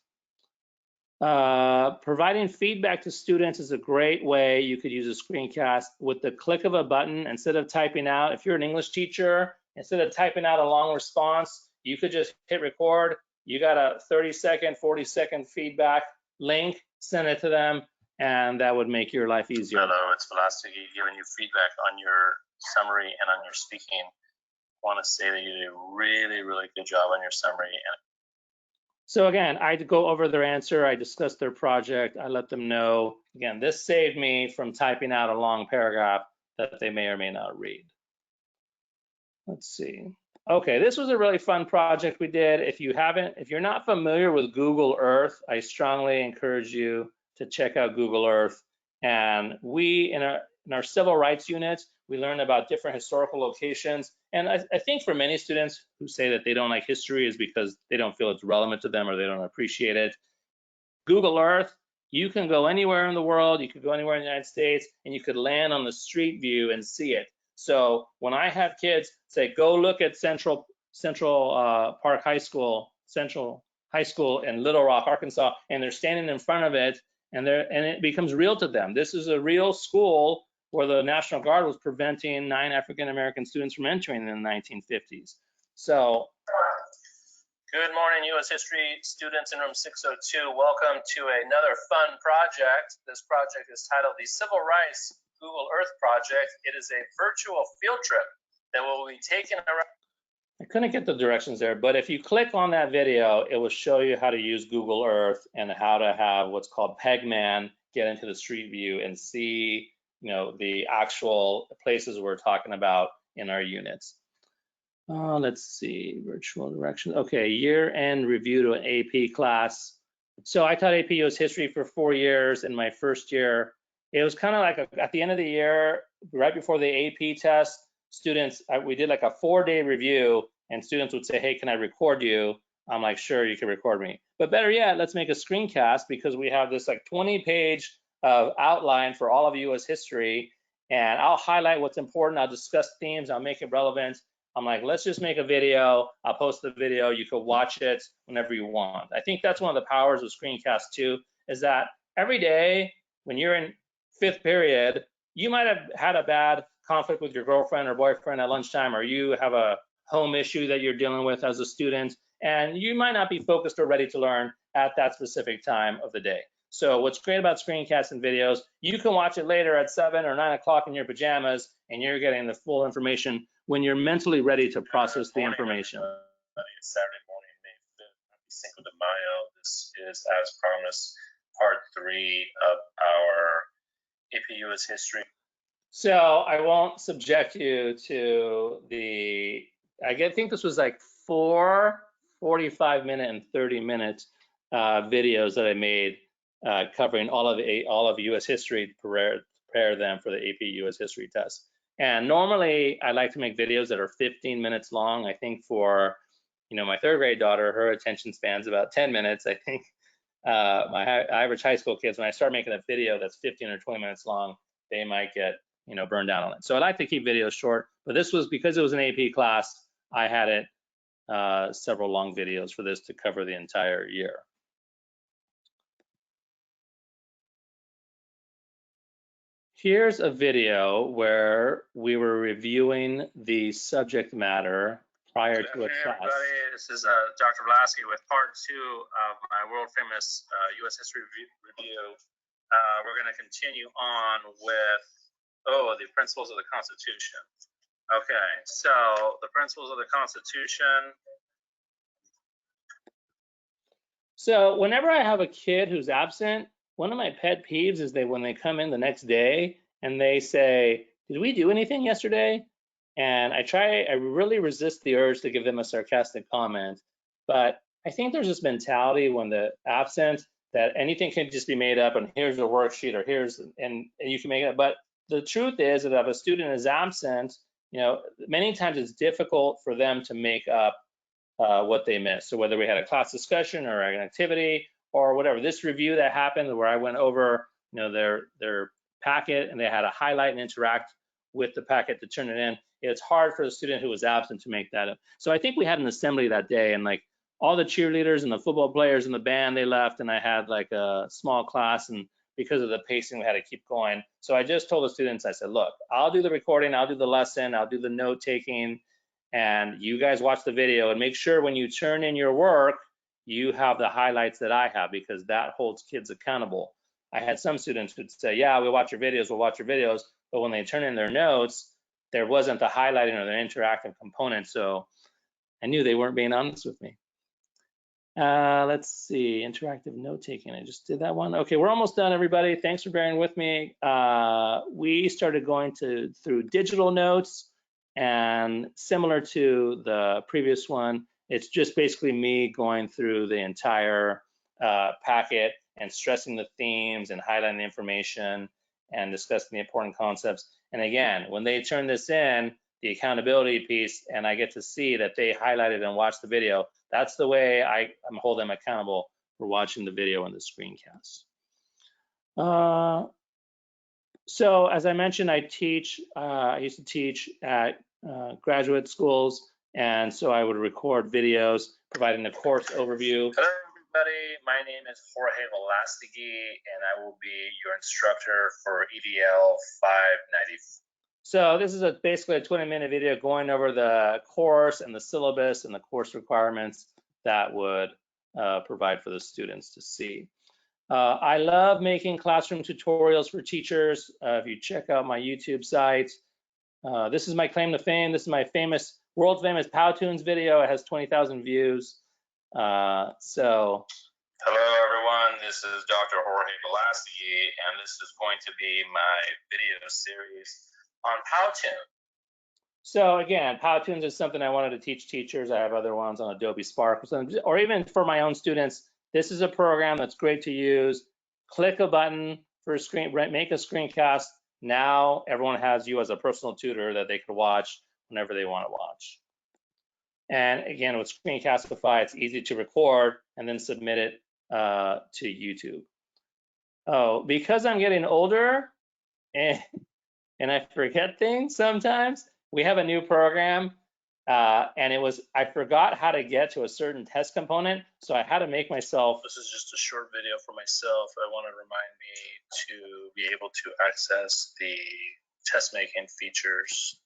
Providing feedback to students is a great way. You could use a screencast with the click of a button. Instead of typing out, if you're an English teacher, instead of typing out a long response, you could just hit record. You got a 30-second, 40-second feedback link, send it to them, and that would make your life easier. Hello, it's Velastegui giving you feedback on your summary and on your speaking. I want to say that you did a really, really good job on your summary. So again, I go over their answer, I discuss their project, I let them know. Again, this saved me from typing out a long paragraph that they may or may not read. Let's see. Okay, this was a really fun project we did. If you're not familiar with Google Earth, I strongly encourage you to check out Google Earth. And we, in our civil rights unit, we learned about different historical locations. And I think for many students who say that they don't like history is because they don't feel it's relevant to them or they don't appreciate it. Google Earth, you can go anywhere in the world, you could go anywhere in the United States, and you could land on the street view and see it. So when I have kids say, go look at Central Park High School, Central High School in Little Rock, Arkansas, and they're standing in front of it, and it becomes real to them. This is a real school where the National Guard was preventing 9 African-American students from entering in the 1950s. So, good morning, U.S. History students in room 602. Welcome to another fun project. This project is titled the Civil Rights Google Earth Project. It is a virtual field trip that will be taken around. I couldn't get the directions there, but if you click on that video, it will show you how to use Google Earth and how to have what's called Pegman get into the street view and see, the actual places we're talking about in our units. Let's see, virtual directions. Okay, year-end review to an AP class. So I taught AP US History for 4 years. In my first year, it was kind of like at the end of the year, right before the AP test, students, we did like a 4-day review, and students would say, hey, can I record you? I'm like, sure, you can record me. But better yet, let's make a screencast because we have this like 20-page outline for all of US history, and I'll highlight what's important. I'll discuss themes. I'll make it relevant. I'm like, let's just make a video. I'll post the video. You can watch it whenever you want. I think that's one of the powers of Screencast too, is that every day when you're in 5th period, you might have had a bad conflict with your girlfriend or boyfriend at lunchtime, or you have a home issue that you're dealing with as a student, and you might not be focused or ready to learn at that specific time of the day. So what's great about screencasts and videos, you can watch it later at 7 or 9 o'clock in your pajamas, and you're getting the full information when you're mentally ready to process the information. It's Saturday morning, May 5th, happy Cinco de Mayo. This is, as promised, part 3 of our AP US History. So I won't subject you to I think this was like 4 45-minute and 30-minute videos that I made covering all of US history to prepare them for the AP US History test. And normally I like to make videos that are 15 minutes long. I think for my 3rd grade daughter, her attention span's about 10 minutes. I think my average high school kids, when I start making a video that's 15 or 20 minutes long, they might get burned out on it. So I like to keep videos short, but this was because it was an AP class, I had it several long videos for this to cover the entire year. Here's a video where we were reviewing the subject matter prior to a class. Everybody, this is Dr. Velastegui with part 2 of my world famous U.S. history review. We're going to continue on with, the principles of the Constitution. Okay, so the principles of the Constitution. So whenever I have a kid who's absent, one of my pet peeves is when they come in the next day and they say, did we do anything yesterday? And I really resist the urge to give them a sarcastic comment, but I think there's this mentality when they're absent that anything can just be made up and here's a worksheet or and you can make it up. But the truth is that if a student is absent, many times it's difficult for them to make up what they missed. So whether we had a class discussion or an activity or whatever, this review that happened where I went over, their packet and they had to highlight and interact with the packet to turn it in, it's hard for the student who was absent to make that up. So I think we had an assembly that day and like all the cheerleaders and the football players and the band, they left and I had like a small class and because of the pacing, we had to keep going. So I just told the students, I said, look, I'll do the recording, I'll do the lesson, I'll do the note taking, and you guys watch the video and make sure when you turn in your work, you have the highlights that I have because that holds kids accountable. I had some students who'd say, yeah, we'll watch your videos, but when they turn in their notes, there wasn't the highlighting or the interactive component. So I knew they weren't being honest with me. Let's see, interactive note taking. I just did that one. Okay, we're almost done, everybody. Thanks for bearing with me. We started going through digital notes, and similar to the previous one, it's just basically me going through the entire packet and stressing the themes and highlighting the information and discussing the important concepts. And again, when they turn this in, the accountability piece, and I get to see that they highlighted and watched the video, that's the way I'm holding them accountable for watching the video and the screencast. So as I mentioned, I used to teach at graduate schools, and so I would record videos providing a course overview. Hello everybody, my name is Jorge Velastegui and I will be your instructor for EDL 594. So this is basically a 20-minute video going over the course and the syllabus and the course requirements that would provide for the students to see. I love making classroom tutorials for teachers. If you check out my YouTube site, this is my claim to fame. This is my world famous Powtoons video. It has 20,000 views. Hello everyone, this is Dr. Jorge Velastegui, and this is going to be my video series on Powtoons. So again, Powtoons is something I wanted to teach teachers. I have other ones on Adobe Spark or even for my own students. This is a program that's great to use. Click a button for a make a screencast. Now everyone has you as a personal tutor that they could watch whenever they want to watch. And again, with Screencastify, it's easy to record and then submit it to YouTube. Oh, because I'm getting older and I forget things sometimes, we have a new program and I forgot how to get to a certain test component, so I had to make myself. This is just a short video for myself. I want to remind me to be able to access the test making features.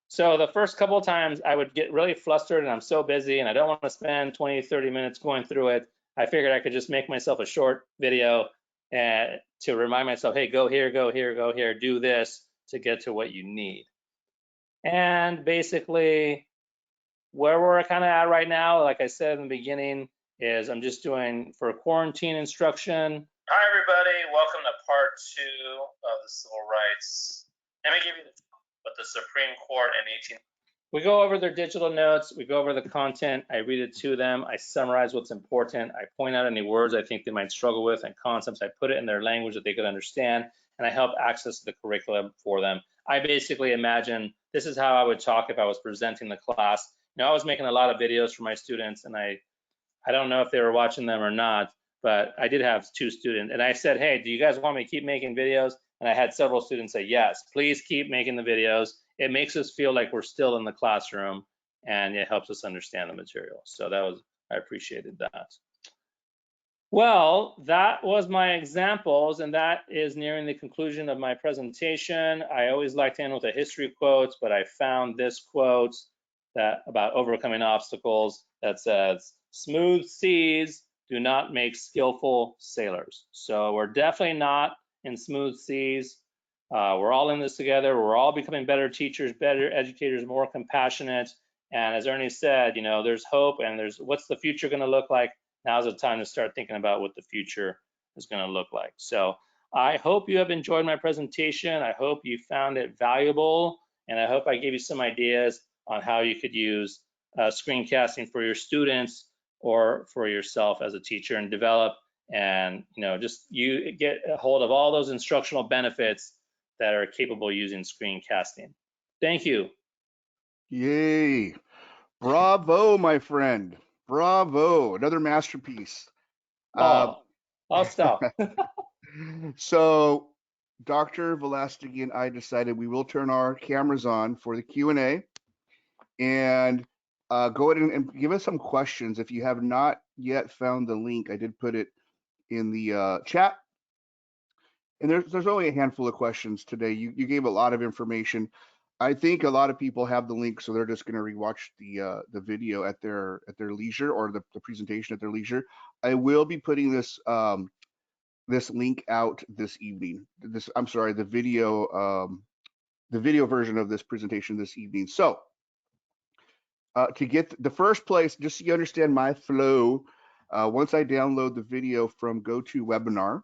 So the first couple of times I would get really flustered and I'm so busy and I don't want to spend 20, 30 minutes going through it. I figured I could just make myself a short video to remind myself, hey, go here, go here, go here, do this to get to what you need. And basically where we're kind of at right now, like I said in the beginning, is I'm just doing for quarantine instruction. Hi everybody, welcome to part 2 of the civil rights. Let me give you what the Supreme Court in 18. We go over their digital notes, we go over the content, I read it to them, I summarize what's important, I point out any words I think they might struggle with and concepts, I put it in their language that they could understand, and I help access the curriculum for them. I basically imagine this is how I would talk if I was presenting the class. I was making a lot of videos for my students, and I don't know if they were watching them or not, but I did have 2 students, and I said, hey, do you guys want me to keep making videos? And I had several students say, yes, please keep making the videos. It makes us feel like we're still in the classroom, and it helps us understand the material. So I appreciated that. Well, that was my examples, and that is nearing the conclusion of my presentation. I always like to end with a history quote, but I found this quote that about overcoming obstacles that says, "Smooth seas do not make skillful sailors." So we're definitely not in smooth seas. We're all in this together. We're all becoming better teachers, better educators, more compassionate. And as Ernie said, you know, there's hope, and there's what's the future going to look like? Now's the time to start thinking about what the future is going to look like. So I hope you have enjoyed my presentation. I hope you found it valuable, and I hope I gave you some ideas on how you could use screencasting for your students or for yourself as a teacher, and develop, and you know, just you get a hold of all those instructional benefits that are capable using screencasting. Thank you. Yay. Bravo, my friend. Bravo. Another masterpiece. Oh, I'll stop. So Dr. Velastegui and I decided we will turn our cameras on for the Q&A, and go ahead and give us some questions. If you have not yet found the link, I did put it in the chat. And there's only a handful of questions today. You gave a lot of information. I think a lot of people have the link, so they're just going to rewatch the video at their leisure, or the presentation at their leisure. I will be putting this this link out this evening. I'm sorry, the video version of this presentation this evening. So to get the first place, just so you understand my flow, once I download the video from GoToWebinar,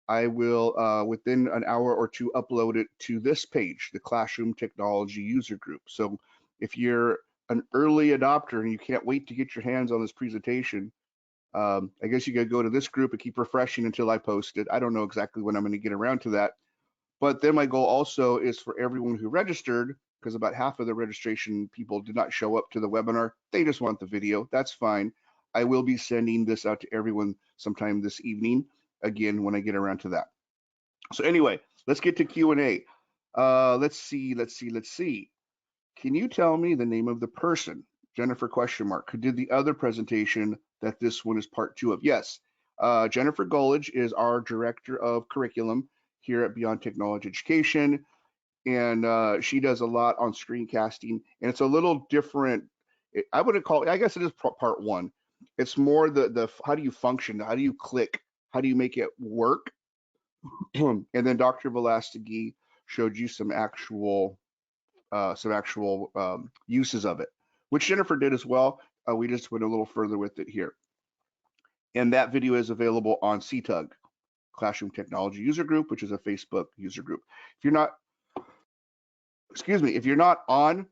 I will, within an hour or two, upload it to this page, the Classroom Technology User Group. So if you're an early adopter and you can't wait to get your hands on this presentation, I guess you could go to this group and keep refreshing until I post it. I don't know exactly when I'm going to get around to that. But then my goal also is for everyone who registered, because about half of the registration people did not show up to the webinar. They just want the video. That's fine. I will be sending this out to everyone sometime this evening, again, when I get around to that. So anyway, let's get to Q&A. Let's see. Can you tell me the name of the person, Jennifer question mark, who did the other presentation that this one is part 2 of? Yes, Jennifer Gullidge is our director of curriculum here at Beyond Technology Education, and she does a lot on screencasting, and it's a little different. I wouldn't call it, I guess it is part 1. It's more the how do you function, how do you click, how do you make it work? And then Dr. Velastegui showed you some actual uses of it, which Jennifer did as well. We just went a little further with it here. And that video is available on CTUG, Classroom Technology User Group, which is a Facebook user group. If you're not, if you're not on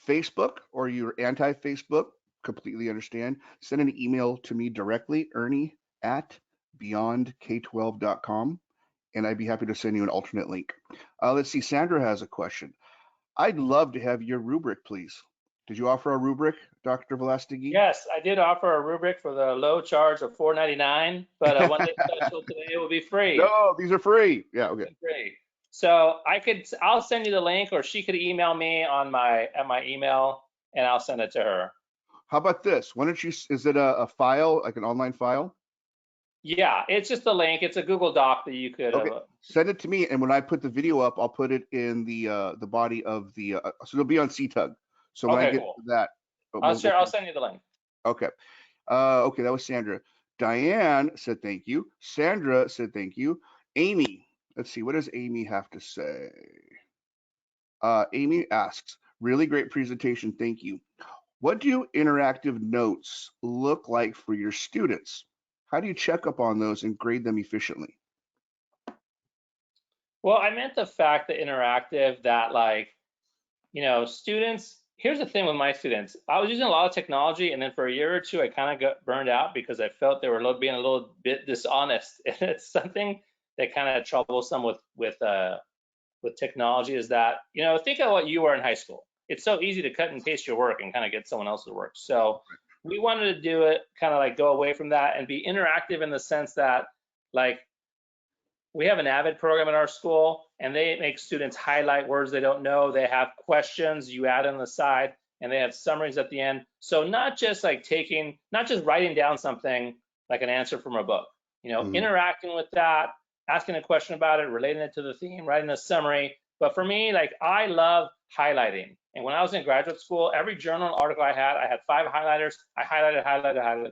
Facebook, or you're anti-Facebook, completely understand, send an email to me directly, ernie@beyondk12.com, and I'd be happy to send you an alternate link. Let's see, Sandra has a question. I'd love to have your rubric, please. Did you offer a rubric, Dr. Velastegui? Yes, I did offer a rubric for the low charge of $4.99, but one day special today will be free. No, these are free. Yeah, okay. Free. So I'll send you the link, or she could email me on my email, and I'll send it to her. How about this? Why don't you, is it a file, like an online file? Yeah, it's just a link. It's a Google Doc that you could. Okay. Send it to me, and when I put the video up, I'll put it in the body of the. So it'll be on CTUG. So when I get to that, I'll send you the link. Okay. Okay, that was Sandra. Diane said thank you. Sandra said thank you. Amy, let's see, what does Amy have to say? Amy asks, really great presentation, thank you. What do interactive notes look like for your students? How do you check up on those and grade them efficiently? Well, I meant the fact that interactive, that like, you know, students, here's the thing with my students. I was using a lot of technology, and then for a year or two, I kind of got burned out because I felt they were being a little bit dishonest. And it's something that kind of troublesome with technology, is that, you know, think of what you were in high school. It's so easy to cut and paste your work and kind of get someone else's work. So we wanted to do it, kind of like go away from that and be interactive in the sense that, like, we have an Avid program in our school, and they make students highlight words they don't know. They have questions you add on the side, and they have summaries at the end. So not just writing down something like an answer from a book, interacting with that, asking a question about it, relating it to the theme, writing a summary. But for me, like, I love highlighting. And when I was in graduate school, every journal article I had 5 highlighters. I highlighted.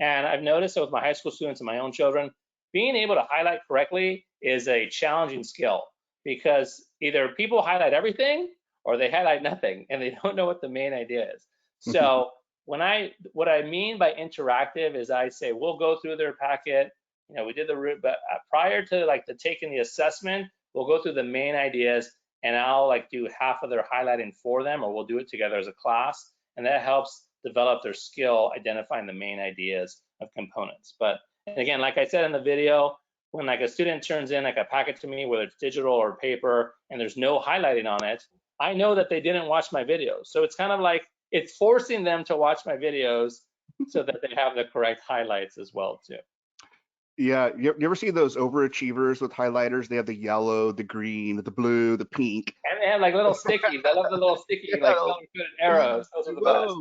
And I've noticed that with my high school students and my own children, being able to highlight correctly is a challenging skill, because either people highlight everything or they highlight nothing and they don't know what the main idea is. So what I mean by interactive is I say, we'll go through their packet. We did the route, but prior to taking the assessment, we'll go through the main ideas, and I'll do half of their highlighting for them, or we'll do it together as a class. And that helps develop their skill identifying the main ideas of components. But again, like I said in the video, when a student turns in a packet to me, whether it's digital or paper, and there's no highlighting on it, I know that they didn't watch my videos. So it's kind of like it's forcing them to watch my videos so that they have the correct highlights as well too. Yeah, you ever see those overachievers with highlighters? They have the yellow, the green, the blue, the pink. And they have little stickies. I love the little sticky, color-coded arrows. Those are the best.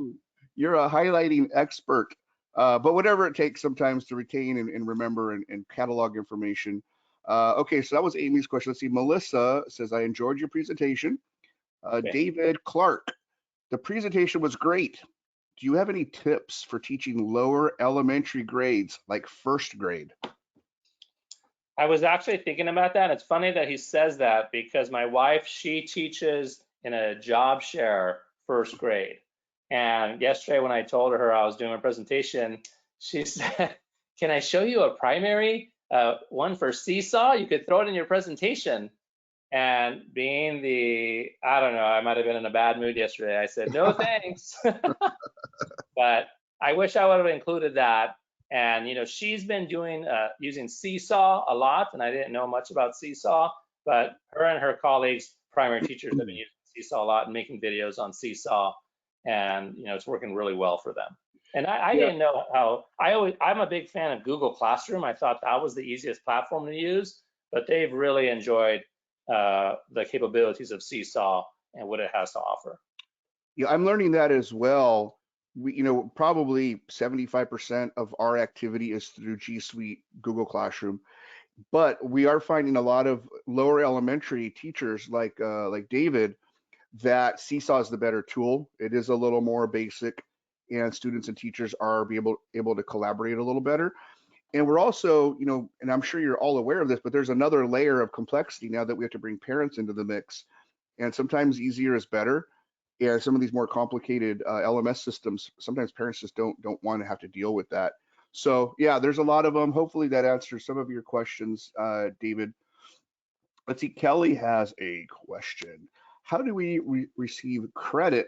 You're a highlighting expert. But whatever it takes sometimes to retain and remember and catalog information. Okay, so that was Amy's question. Let's see. Melissa says, I enjoyed your presentation. David Clark, the presentation was great. Do you have any tips for teaching lower elementary grades, like first grade? I was actually thinking about that. It's funny that he says that, because my wife, she teaches in a job share first grade. And yesterday when I told her I was doing a presentation, she said, can I show you a primary one for Seesaw? You could throw it in your presentation. And being I don't know, I might have been in a bad mood yesterday. I said, no, thanks. But I wish I would have included that. And, she's been doing, using Seesaw a lot, and I didn't know much about Seesaw, but her and her colleagues, primary teachers, have been using Seesaw a lot and making videos on Seesaw. And, it's working really well for them. And I didn't know how, I'm a big fan of Google Classroom. I thought that was the easiest platform to use, but they've really enjoyed the capabilities of Seesaw and what it has to offer. Yeah, I'm learning that as well. We, probably 75% of our activity is through G Suite, Google Classroom, but we are finding a lot of lower elementary teachers like David, that Seesaw is the better tool. It is a little more basic, and students and teachers are able to collaborate a little better. And we're also, and I'm sure you're all aware of this, but there's another layer of complexity now that we have to bring parents into the mix. And sometimes easier is better. And some of these more complicated LMS systems, sometimes parents just don't want to have to deal with that. So yeah, there's a lot of them. Hopefully that answers some of your questions, David. Let's see, Kelly has a question. How do we receive credit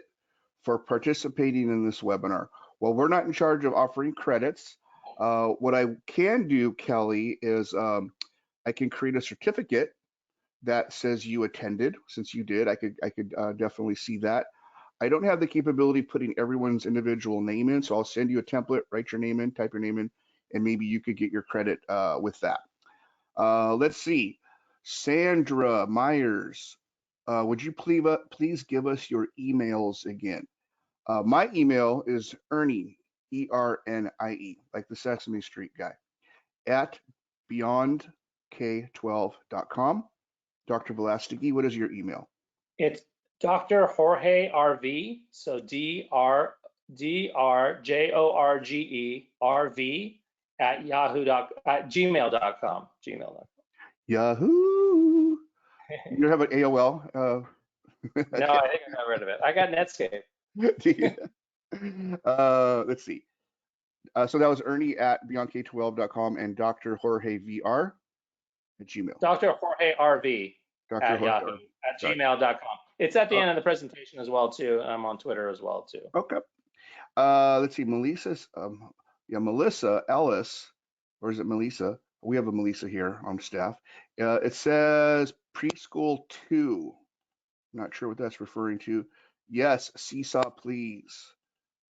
for participating in this webinar? Well, we're not in charge of offering credits. What I can do, Kelly, is I can create a certificate that says you attended. Since you did, I could definitely see that. I don't have the capability of putting everyone's individual name in, so I'll send you a template, write your name in, type your name in, and maybe you could get your credit with that. Let's see. Sandra Myers, would you please give us your emails again? My email is Ernie, E-R-N-I-E, like the Sesame Street guy, at beyondk12.com. Dr. Velastegui, what is your email? It's Dr. Jorge RV, so DRJORGE RV at gmail.com. Yahoo! You don't have an AOL? No, I think I got rid of it. I got Netscape. Let's see. So that was Ernie at beyondk12.com and Dr. Jorge VR at Gmail. Dr. Jorge RV at Yahoo at gmail.com. It's at the end of the presentation as well too. I'm on Twitter as well too. Okay. Let's see. Melissa Ellis, or is it Melissa? We have a Melissa here on staff. It says preschool 2. Not sure what that's referring to. Yes, Seesaw, please.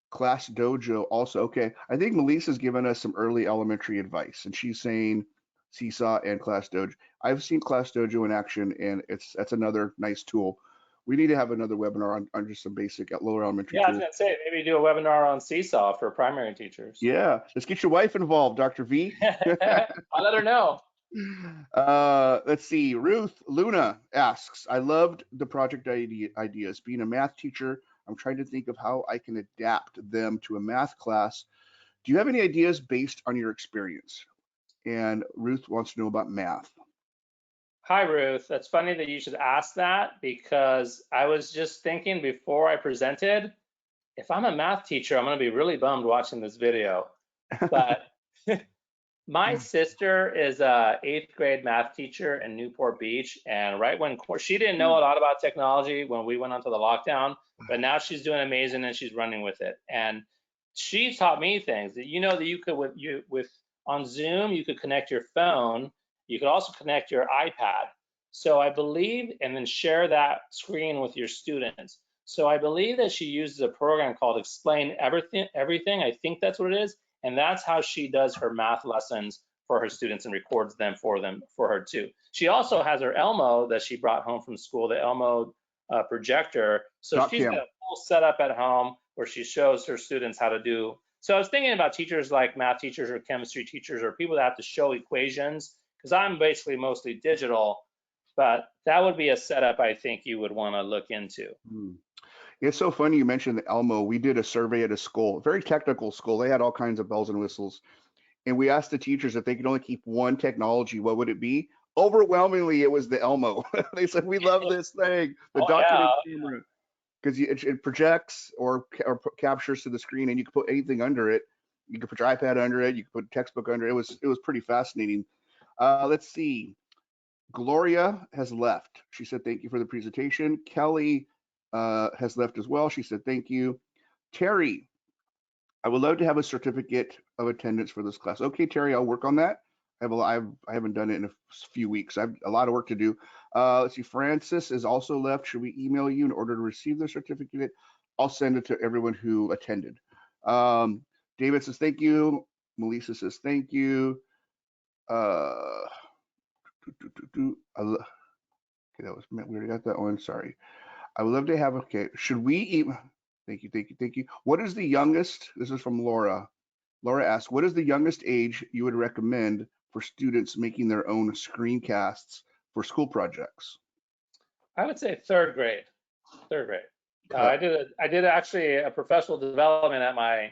Class Dojo also. Okay, I think Melissa's given us some early elementary advice, and she's saying Seesaw and Class Dojo. I've seen Class Dojo in action, and that's another nice tool. We need to have another webinar on just some basic lower elementary Yeah, I was tools. gonna say, maybe do a webinar on Seesaw for primary teachers. Yeah, let's get your wife involved, Dr. V. I'll let her know. Let's see. Ruth Luna asks, I loved the project ideas. Being a math teacher, I'm trying to think of how I can adapt them to a math class. Do you have any ideas based on your experience? And Ruth wants to know about math. Hi, Ruth. That's funny that you should ask that, because I was just thinking before I presented, if I'm a math teacher, I'm going to be really bummed watching this video. But my sister is a 8th grade math teacher in Newport Beach, and right when she didn't know a lot about technology when we went onto the lockdown, but now she's doing amazing and she's running with it. And she taught me things that that you could with on Zoom, you could connect your phone, you could also connect your iPad. So I believe, and then share that screen with your students. So I believe that she uses a program called Explain Everything. I think that's what it is. And that's how she does her math lessons for her students and records them for her too. She also has her Elmo that she brought home from school, the Elmo projector. So she's got a full setup at home where she shows her students how to do. So I was thinking about teachers like math teachers or chemistry teachers or people that have to show equations, because I'm basically mostly digital, but that would be a setup I think you would want to look into. It's so funny you mentioned the Elmo. We did a survey at a school, a very technical school. They had all kinds of bells and whistles. And we asked the teachers if they could only keep one technology, what would it be? Overwhelmingly, it was the Elmo. They said, we love this thing, the document camera, because it projects or captures to the screen, and you can put anything under it. You can put your iPad under it. You can put a textbook under it. It was pretty fascinating. Let's see. Gloria has left. She said, thank you for the presentation. Kelly has left as well. She said, thank you. Terry, I would love to have a certificate of attendance for this class. Okay, Terry, I'll work on that. I haven't done it in a few weeks. I have a lot of work to do. Let's see, Francis is also left. Should we email you in order to receive the certificate? I'll send it to everyone who attended. David says, thank you. Melissa says, thank you. Okay, that was, we already got that one, sorry. I would love to have, okay, should we even, thank you. What is the youngest, this is from Laura. Laura asks, what is the youngest age you would recommend for students making their own screencasts for school projects? I would say 3rd grade. I did actually a professional development at my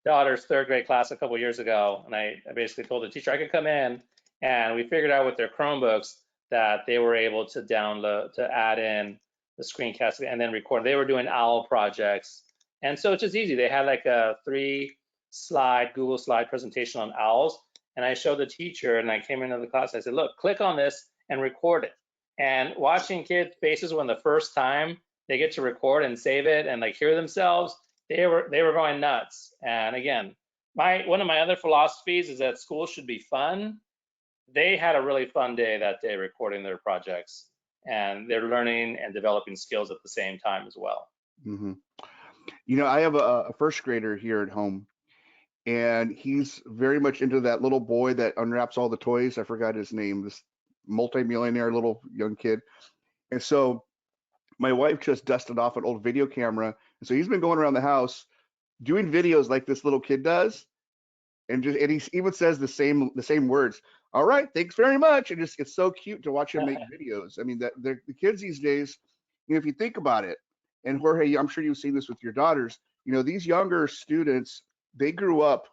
daughter's 3rd grade class a couple years ago, and I basically told the teacher I could come in, and we figured out with their Chromebooks that they were able to download, to add in the screencast and then record. They were doing OWL projects, and so it's just easy. They had like a 3-slide Google slide presentation on owls, and I showed the teacher, and I came into the class. I said, look, click on this and record it. And watching kids' faces when the first time they get to record and save it and like hear themselves, they were going nuts. And again, one of my other philosophies is that school should be fun. They had a really fun day that day recording their projects, and they're learning and developing skills at the same time as well. Mm-hmm. You know, I have a 1st grader here at home, and he's very much into that little boy that unwraps all the toys. I forgot his name, this multi-millionaire little young kid. And so my wife just dusted off an old video camera, and so he's been going around the house doing videos like this little kid does, and he even says the same words. All right, thanks very much. And just, it's so cute to watch him make videos. I mean, the kids these days, you know, if you think about it, and Jorge, I'm sure you've seen this with your daughters, you know, these younger students, they grew up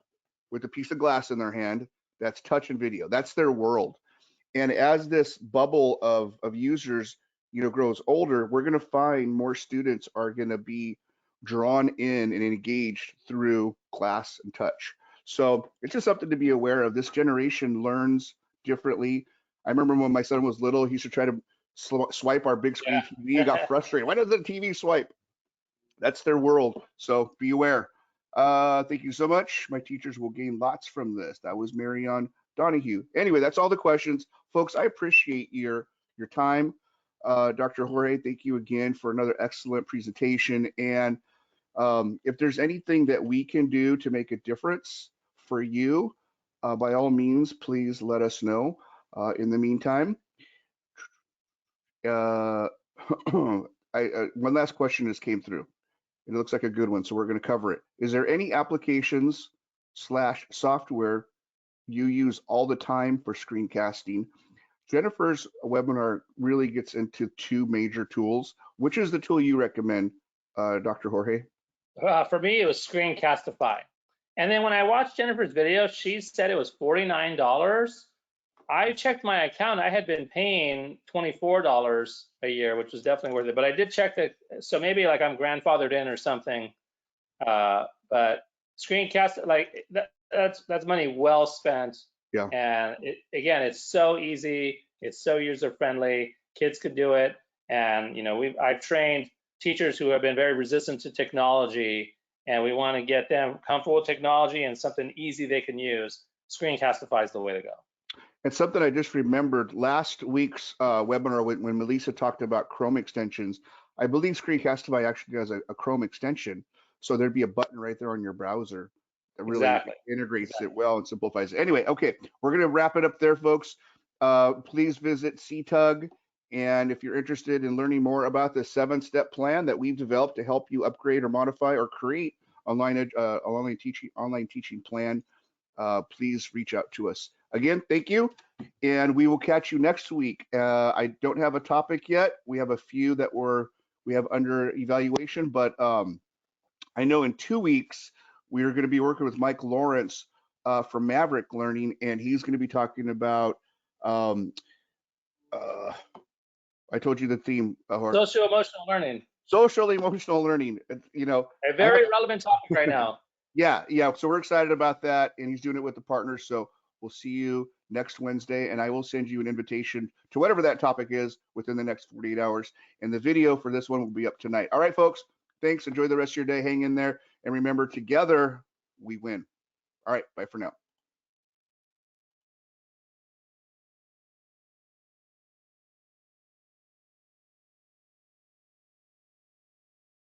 with a piece of glass in their hand that's touch and video. That's their world. And as this bubble of users, you know, grows older, we're going to find more students are going to be drawn in and engaged through glass and touch. So it's just something to be aware of. This generation learns differently. I remember when my son was little, he used to try to swipe our big screen TV. He got frustrated. Why doesn't the TV swipe? That's their world. So be aware. Thank you so much. My teachers will gain lots from this. That was Marion Donahue. Anyway, that's all the questions. Folks, I appreciate your time. Dr. Jorge, thank you again for another excellent presentation. And if there's anything that we can do to make a difference for you, by all means, please let us know. In the meantime, one last question just came through. It looks like a good one, so we're going to cover it. Is there any applications / software you use all the time for screencasting? Jennifer's webinar really gets into 2 major tools. Which is the tool you recommend, Dr. Jorge? For me, it was Screencastify. And then when I watched Jennifer's video, she said it was $49. I checked my account. I had been paying $24 a year, which was definitely worth it. But I did check that, so maybe like I'm grandfathered in or something. But Screencast, like that's money well spent. Yeah. And again, it's so easy. It's so user friendly. Kids could do it. And you know, I've trained teachers who have been very resistant to technology, and we want to get them comfortable with technology and something easy they can use. Screencastify is the way to go. And something I just remembered, last week's webinar when Melissa talked about Chrome extensions, I believe Screencastify actually has a Chrome extension. So there'd be a button right there on your browser that really integrates it well and simplifies it. Anyway, okay, we're going to wrap it up there, folks. Please visit CTUG. And if you're interested in learning more about the 7-step plan that we've developed to help you upgrade or modify or create online teaching plan, please reach out to us. Again, thank you, and we will catch you next week. I don't have a topic yet. We have a few that we have under evaluation, but I know in 2 weeks we are going to be working with Mike Lawrence from Maverick Learning, and he's going to be talking about I told you the theme. Social emotional learning. Social emotional learning. You know, a very relevant topic right now. Yeah. So we're excited about that, and he's doing it with the partners. So we'll see you next Wednesday, and I will send you an invitation to whatever that topic is within the next 48 hours. And the video for this one will be up tonight. All right, folks. Thanks. Enjoy the rest of your day. Hang in there, and remember, together we win. All right. Bye for now.